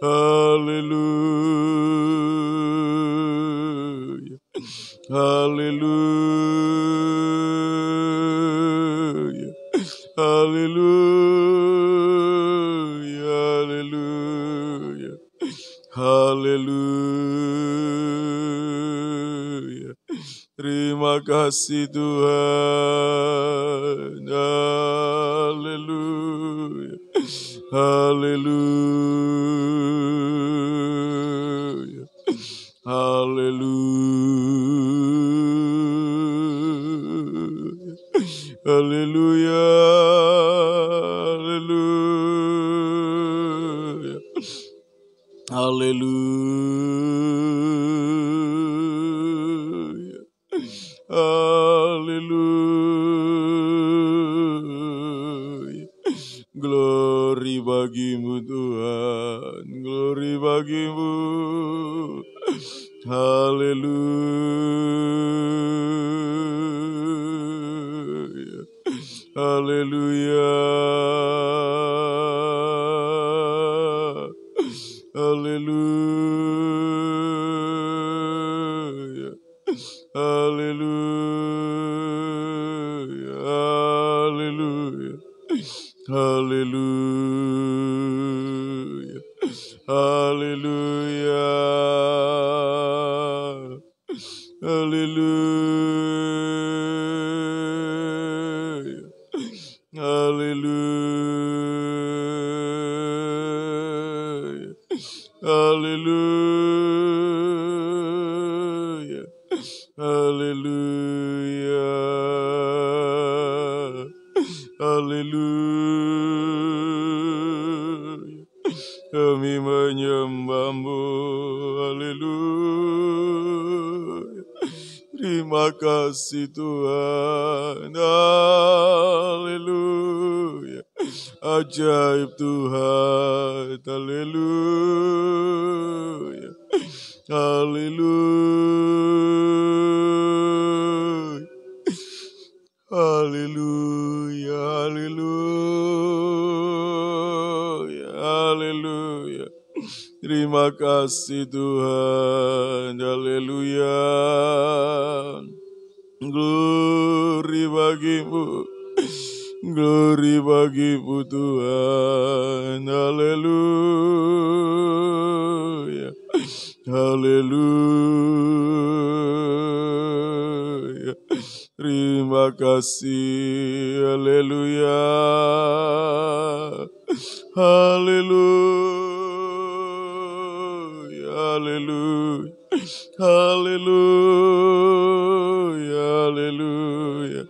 Haleluya. Haleluya. Haleluya. Haleluya. Haleluya. Terima kasih Tuhan. Haleluya. Haleluya. Haleluya. Haleluya. Haleluya. Haleluya. Haleluya. Glory bagi-Mu Tuhan. Glory bagi-Mu. Haleluya. Haleluya. Haleluya. Haleluya. Haleluya. Haleluya. Haleluya. Haleluya. kami menyembah-Mu. Haleluya. Terima kasih Tuhan. Haleluya. Ajaib Tuhan. Haleluya. Haleluya. Haleluya. Haleluya. Haleluya. Terima kasih Tuhan. Haleluya. Glory bagimu. Glory bagimu Tuhan. Haleluya. Haleluya. Terima kasih. Haleluya. Haleluya. Haleluya. Haleluya. Haleluya.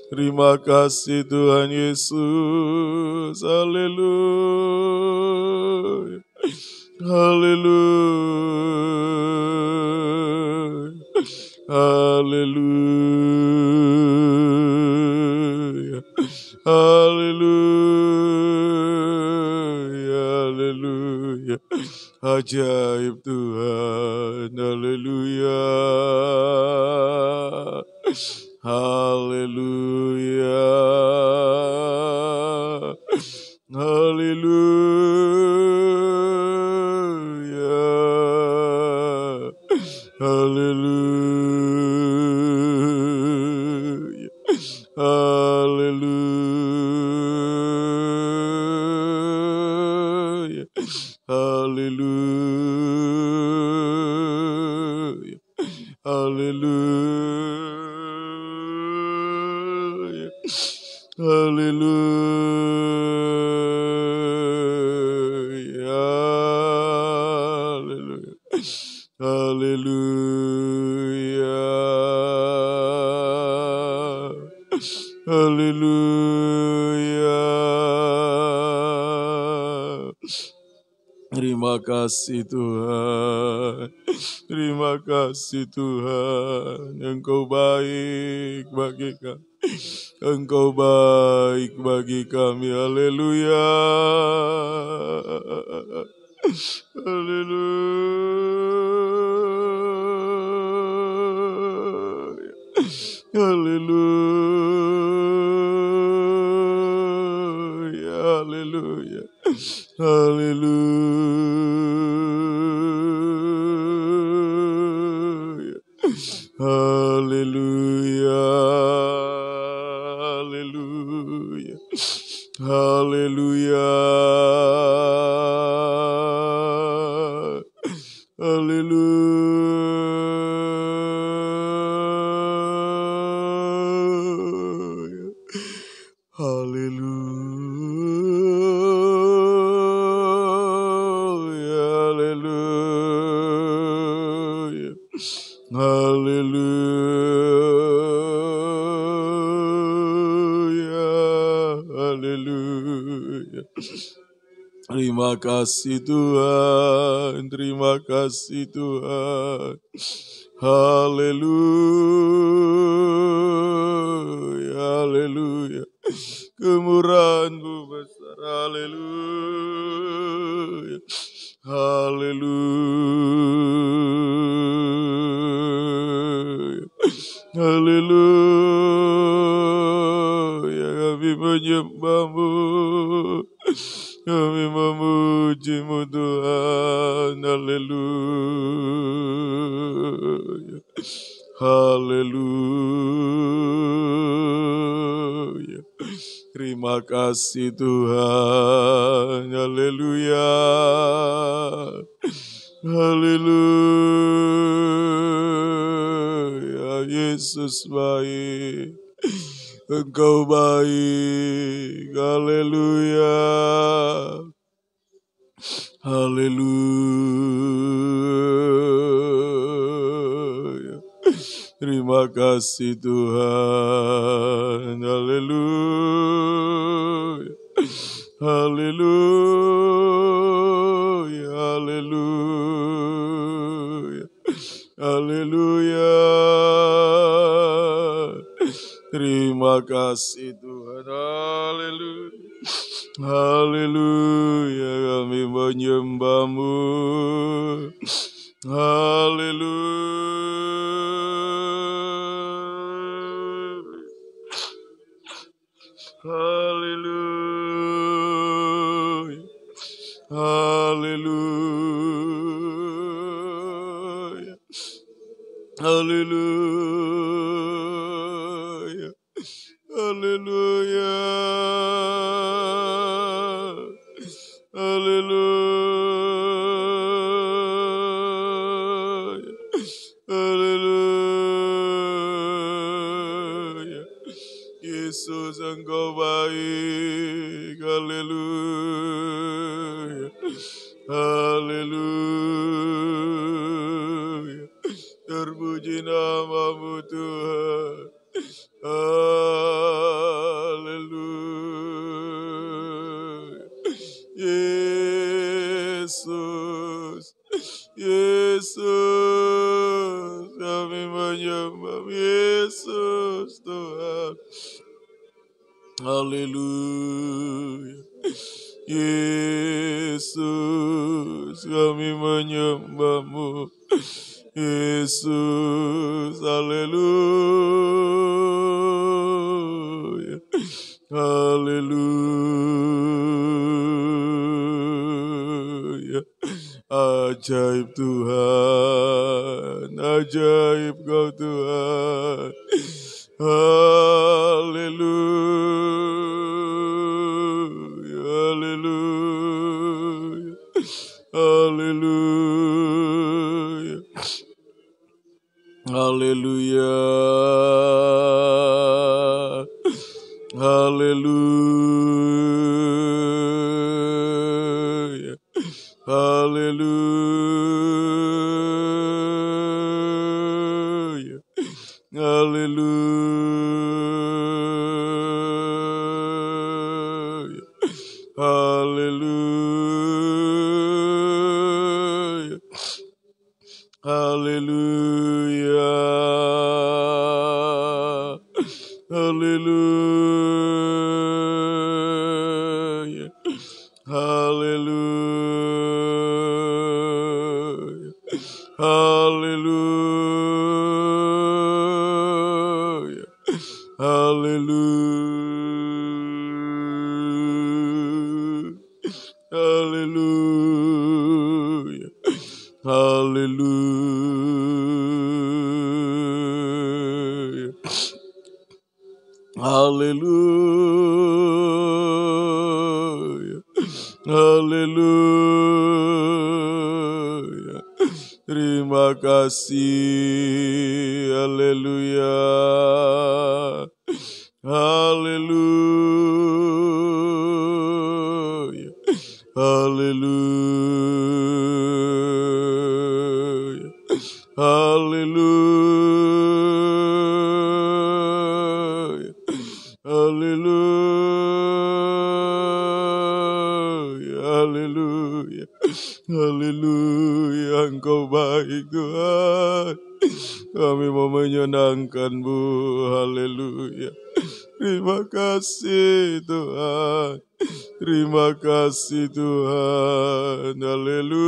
Terima kasih Tuhan Yesus. Haleluya. Haleluya. Haleluya. Haleluya. Haleluya. Ajaib Tuhan. Haleluya. Haleluya. Haleluya. Haleluya. Haleluya. Haleluya. Haleluya. Haleluya. Haleluya. Haleluya. Terima kasih Tuhan. Terima kasih Tuhan. Engkau baik bagi kami. Engkau baik bagi kami. Haleluya. Haleluya. Haleluya. Haleluya. Haleluya. Haleluya. Haleluya. Haleluya. Haleluya. Haleluya. Haleluya. Haleluya. Terima kasih Tuhan. Terima kasih Tuhan. Haleluya. Haleluya. Kemurahan-Mu besar. Haleluya. Haleluya. Haleluya. Kami menyembah-Mu. Kami memuji-Mu Tuhan. Haleluya. Haleluya. Terima kasih Tuhan. Haleluya. Haleluya. Yesus baik. Engkau baik. Haleluya. Haleluya. Terima kasih Tuhan. Haleluya. Haleluya. Terima kasih Tuhan. Haleluya. Haleluya, kami menyembah-Mu. Haleluya. Haleluya. Haleluya. Haleluya. Haleluya. Haleluya. Haleluya. Yesus Engkau baik. Haleluya. Haleluya. Terpuji nama-Mu Tuhan. Haleluya. Yesus, Yesus, kami menyembah Yesus Tuhan. Haleluya. Yesus, kami menyembah-Mu. Yesus, haleluya. Haleluya. Ajaib Tuhan, ajaib Kau Tuhan. Haleluya, haleluya, haleluya, haleluya, haleluya, haleluya, haleluya, haleluya, haleluya, haleluya, haleluya, haleluya, haleluya, haleluya, haleluya, haleluya. Terima kasih, haleluya, haleluya, haleluya, haleluya, haleluya, haleluya, haleluya. Engkau baik Tuhan, kami mau menyenangkan-Mu. Haleluya. Terima kasih Tuhan, terima kasih Tuhan. Haleluya,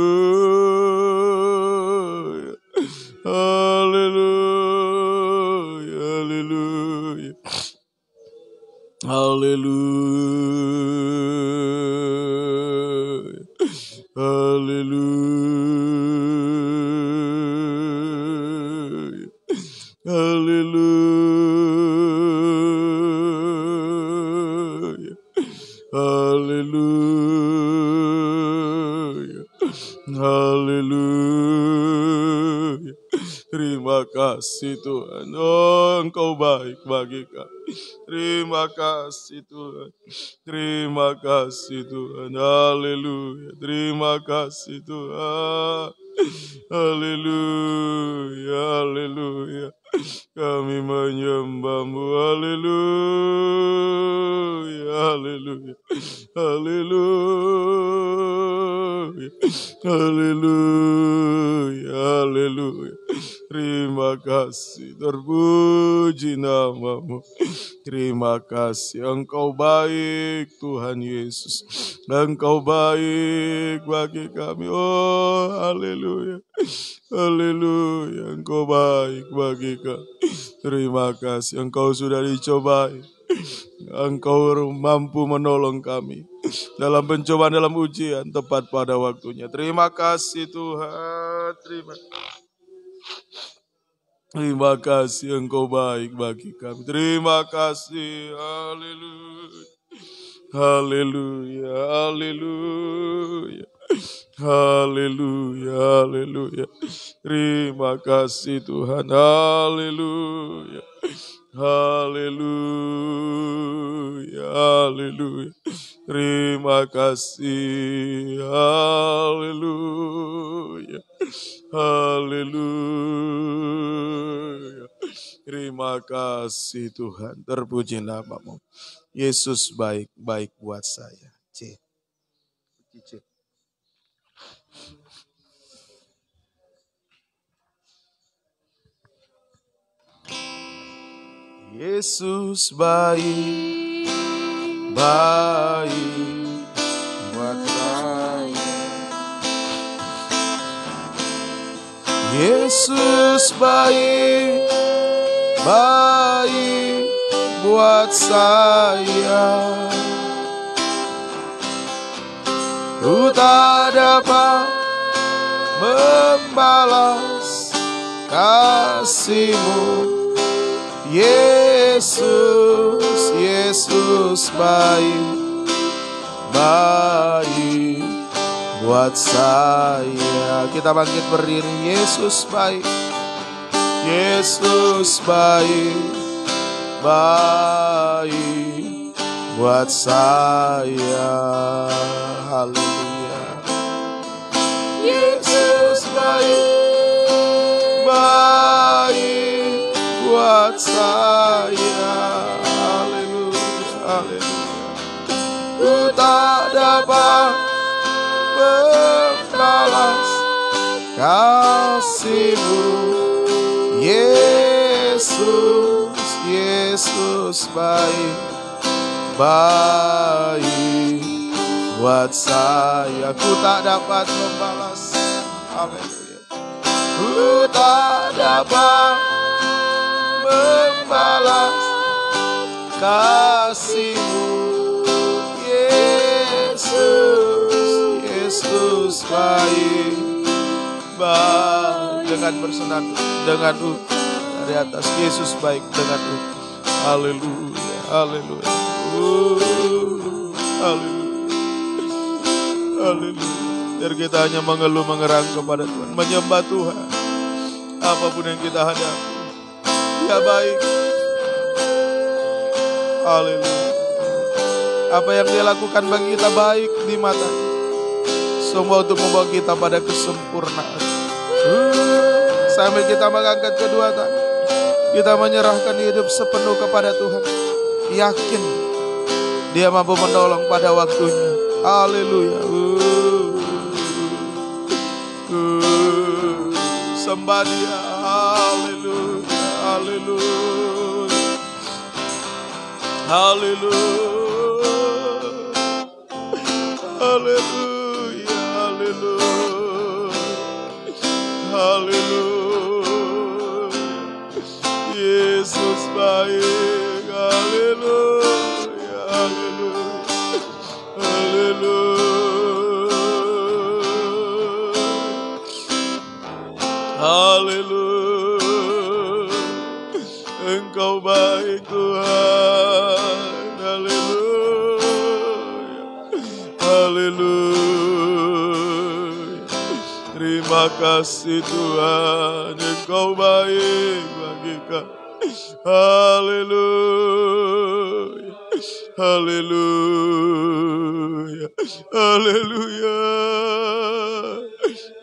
haleluya, haleluya, haleluya, haleluya, haleluya, haleluya, haleluya. Terima kasih Tuhan, oh Engkau baik bagi kami. Terima kasih Tuhan, terima kasih Tuhan, haleluya. Terima kasih Tuhan, haleluya, haleluya. Kami menyembah-Mu, haleluya, haleluya, haleluya, haleluya, haleluya. Terima kasih, terpuji Puji nama-Mu. Terima kasih, Engkau baik Tuhan Yesus. Engkau baik bagi kami. Oh, haleluya. Haleluya, Engkau baik bagi kami. Terima kasih, Engkau sudah dicobai. Engkau mampu menolong kami dalam pencobaan, dalam ujian, tepat pada waktunya. Terima kasih Tuhan. Terima kasih, Engkau baik bagi kami. Terima kasih. Haleluya. Haleluya. Haleluya. Haleluya. Haleluya. Terima kasih Tuhan. Haleluya. Haleluya. Haleluya. Terima kasih. Haleluya. Haleluya. Terima kasih Tuhan. Terpuji nama-Mu. Yesus baik buat saya. C. Yesus baik buat saya. Yesus baik buat saya. Ku tak dapat membalas kasih-Mu. Yesus baik buat saya. Kita bangkit berdiri. Yesus baik buat saya. Haleluya. Yesus baik buat saya. Haleluya. Haleluya. Ku tak dapat membalas kasih-Mu. Yesus baik buat saya. Ku tak dapat membalas. Haleluya. Ku tak dapat membalas kasih-Mu. Yesus baik. Dengan bersenang dengan dari atas. Yesus baik dengan haleluya. Haleluya. Haleluya. Haleluya. Biar kita hanya mengeluh mengerang kepada Tuhan, menyembah Tuhan. Apapun yang kita hadapi, Dia baik. Haleluya. Apa yang Dia lakukan bagi kita baik di mata-Nya. Semua untuk membawa kita pada kesempurnaan. Sambil kita mengangkat kedua tangan, kita menyerahkan hidup sepenuh kepada Tuhan. Yakin Dia mampu menolong pada waktunya. Haleluya. Sembah Dia. Haleluya. Haleluya. Haleluya. Haleluya. Haleluya. Yesus baik. Haleluya. Haleluya. Haleluya. Haleluya. Engkau baik Tuhan. Haleluya. Haleluya. Terima kasih Tuhan, Engkau baik bagi kami. Haleluya. Haleluya. Haleluya.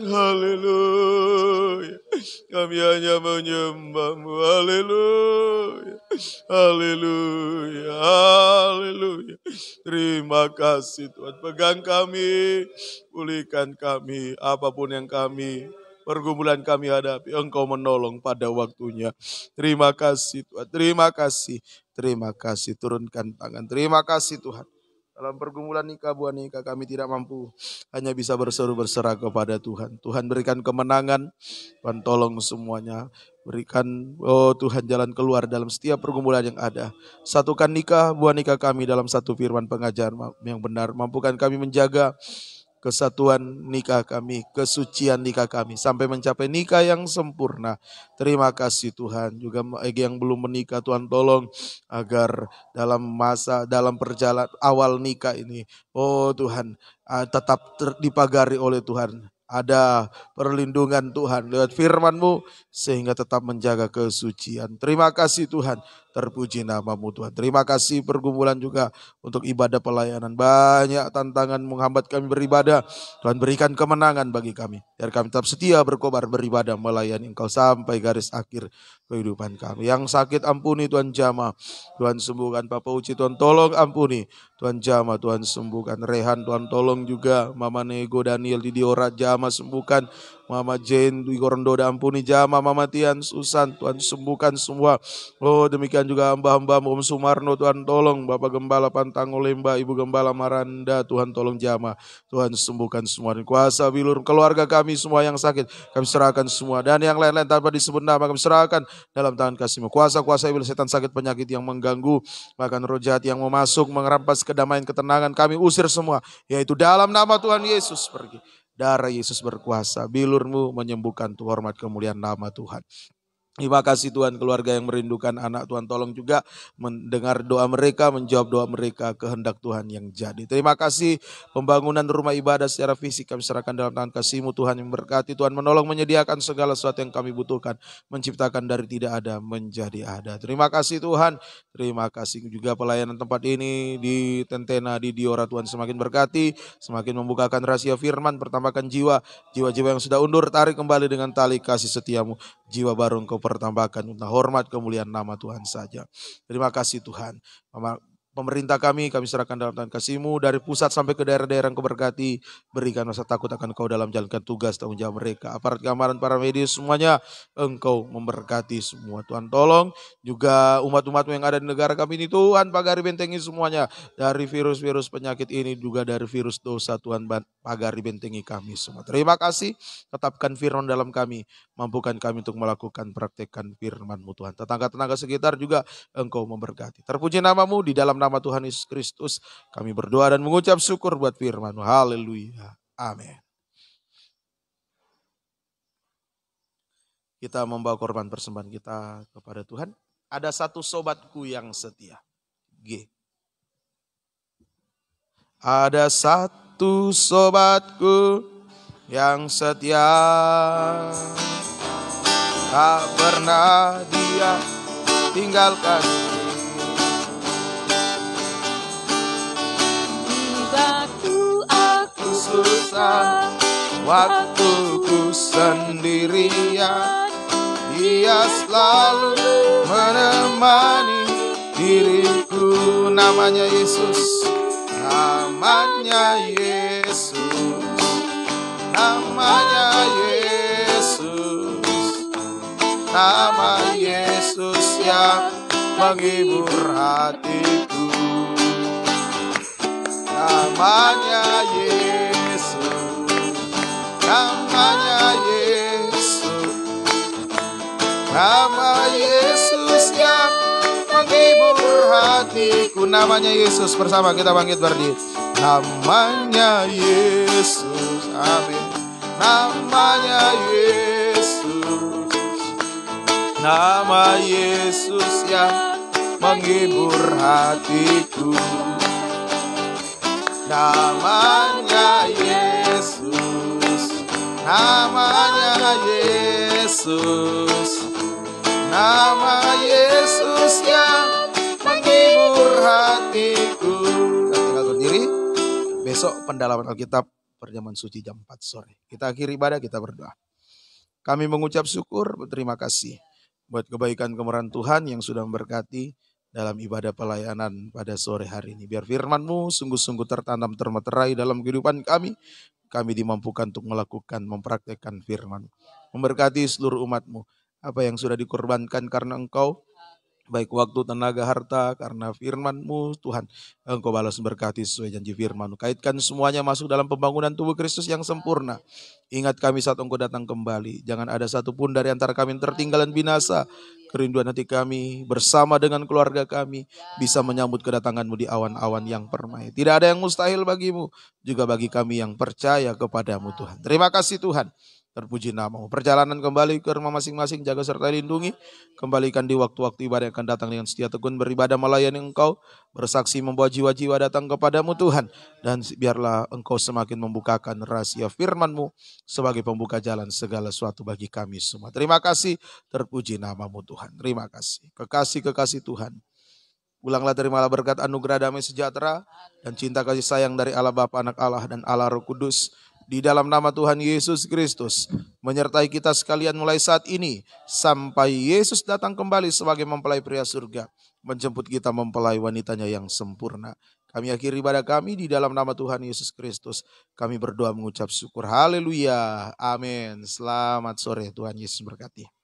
Haleluya. Kami hanya menyembah-Mu. Haleluya. Haleluya. Haleluya. Terima kasih Tuhan. Pegang kami, pulihkan kami, apapun yang kami pergumulan kami hadapi, Engkau menolong pada waktunya. Terima kasih Tuhan, terima kasih. Terima kasih, turunkan tangan. Terima kasih Tuhan. Dalam pergumulan nikah, buah nikah kami tidak mampu. Hanya bisa berseru berserah kepada Tuhan. Tuhan berikan kemenangan. Tuhan tolong semuanya. Berikan, oh Tuhan, jalan keluar dalam setiap pergumulan yang ada. Satukan nikah, buah nikah kami dalam satu firman pengajaran yang benar. Mampukan kami menjaga kesatuan nikah kami, kesucian nikah kami, sampai mencapai nikah yang sempurna. Terima kasih Tuhan. Juga bagi yang belum menikah, Tuhan tolong agar dalam perjalanan awal nikah ini, oh Tuhan, tetap dipagari oleh Tuhan. Ada perlindungan Tuhan lewat firman-Mu sehingga tetap menjaga kesucian. Terima kasih Tuhan, terpuji nama-Mu Tuhan. Terima kasih pergumulan juga untuk ibadah pelayanan. Banyak tantangan menghambat kami beribadah. Tuhan berikan kemenangan bagi kami. Biar kami tetap setia berkobar beribadah melayani Engkau sampai garis akhir kehidupan kami. Yang sakit ampuni Tuhan jamah. Tuhan sembuhkan Papa Uci, Tuhan tolong ampuni. Tuhan jamah, Tuhan sembuhkan. Rehan, Tuhan tolong juga. Mama Nego, Daniel, Didiora, jamah sembuhkan. Mama Jane, Dwi Gorondoda, ampuni jamah. Mama Tian, Susan, Tuhan sembuhkan semua. Oh demikian juga hamba-hamba Om Sumarno, Tuhan tolong. Bapak Gembala Pantangolemba, Ibu Gembala Maranda, Tuhan tolong jamah. Tuhan sembuhkan semua. Dan kuasa bilur keluarga kami semua yang sakit, kami serahkan semua. Dan yang lain-lain tanpa disebut nama kami serahkan dalam tangan kasih-Mu. Kuasa-kuasa iblis, setan, sakit, penyakit yang mengganggu, bahkan roh jahat yang mau masuk mengerampas kedamaian, ketenangan, kami usir semua. Yaitu dalam nama Tuhan Yesus pergi. Darah Yesus berkuasa. Bilur-Mu menyembuhkan, Tuhan hormat kemuliaan nama Tuhan. Terima kasih Tuhan, keluarga yang merindukan anak, Tuhan tolong juga mendengar doa mereka, menjawab doa mereka, kehendak Tuhan yang jadi. Terima kasih pembangunan rumah ibadah secara fisik kami serahkan dalam tangan kasih-Mu Tuhan yang berkati. Tuhan menolong menyediakan segala sesuatu yang kami butuhkan, menciptakan dari tidak ada menjadi ada. Terima kasih Tuhan, terima kasih juga pelayanan tempat ini di Tentena, di Diora, Tuhan semakin berkati, semakin membukakan rahasia firman, pertambahkan jiwa-jiwa yang sudah undur, tarik kembali dengan tali kasih setia-Mu. Jiwa baru Engkau pertambahkan untuk hormat kemuliaan nama Tuhan saja. Terima kasih Tuhan. Pemerintah kami serahkan dalam tangan kasih-Mu, dari pusat sampai ke daerah-daerah Engkau berkati. Berikan rasa takut akan Engkau dalam jalankan tugas tanggung jawab mereka. Aparat keamanan, para medis semuanya Engkau memberkati semua. Tuhan tolong juga umat-umat-Mu yang ada di negara kami ini, Tuhan pagari bentengi semuanya. Dari virus-virus penyakit ini, juga dari virus dosa, Tuhan pagari bentengi kami semua. Terima kasih, tetapkan firman dalam kami. Mampukan kami untuk melakukan, praktekkan firman-Mu Tuhan. Tetangga-tetangga sekitar juga Engkau memberkati. Terpuji nama-Mu, di dalam nama Tuhan Yesus Kristus kami berdoa dan mengucap syukur buat firman-Mu. Haleluya. Amin. Kita membawa korban persembahan kita kepada Tuhan. Ada satu sobatku yang setia. G. Ada satu sobatku yang setia, tak pernah dia tinggalkan. Aku susah, waktuku sendirian, Dia selalu menemani diriku. Namanya Yesus, namanya Yesus, namanya Yesus, nama Yesus yang menghibur hatiku. Namanya Yesus, namanya Yesus, nama Yesus yang menghibur hatiku. Namanya Yesus, bersama kita bangkit berdiri. Namanya Yesus, amin. Namanya Yesus, nama Yesus yang menghibur hatiku. Namanya Yesus, namanya Yesus, nama Yesus yang menghibur hatiku. Kita tinggal berdiri. Besok pendalaman Alkitab perjamuan suci jam 4 sore. Kita akhiri ibadah, kita berdoa. Kami mengucap syukur, berterima kasih buat kebaikan kemurahan Tuhan yang sudah memberkati dalam ibadah pelayanan pada sore hari ini. Biar firman-Mu sungguh-sungguh tertanam, termeterai dalam kehidupan kami. kami dimampukan untuk melakukan, mempraktekkan firman. Memberkati seluruh umat-Mu. Apa yang sudah dikorbankan karena Engkau, baik waktu, tenaga, harta, karena firman-Mu Tuhan, Engkau balas berkati sesuai janji firman-Mu. Kaitkan semuanya masuk dalam pembangunan tubuh Kristus yang sempurna. Ingat kami saat Engkau datang kembali. Jangan ada satupun dari antara kami yang tertinggal dan binasa. Kerinduan hati kami bersama dengan keluarga kami bisa menyambut kedatangan-Mu di awan-awan yang permai. Tidak ada yang mustahil bagi-Mu, juga bagi kami yang percaya kepada-Mu Tuhan. Terima kasih Tuhan. Terpuji nama-Mu. Perjalanan kembali ke rumah masing-masing, jaga serta lindungi. Kembalikan di waktu-waktu ibadah yang akan datang dengan setia tekun beribadah melayani Engkau. Bersaksi membawa jiwa-jiwa datang kepada-Mu Tuhan. Dan biarlah Engkau semakin membukakan rahasia firman-Mu sebagai pembuka jalan segala sesuatu bagi kami semua. Terima kasih, terpuji nama-Mu Tuhan. Terima kasih. Kekasih-kekasih Tuhan. Ulanglah terimalah berkat anugerah damai sejahtera dan cinta kasih sayang dari Allah Bapa, Anak Allah dan Allah Roh Kudus. Di dalam nama Tuhan Yesus Kristus menyertai kita sekalian mulai saat ini sampai Yesus datang kembali sebagai mempelai pria surga, menjemput kita mempelai wanitanya yang sempurna. Kami akhiri ibadah kami di dalam nama Tuhan Yesus Kristus. Kami berdoa mengucap syukur. Haleluya. Amin. Selamat sore. Tuhan Yesus berkati.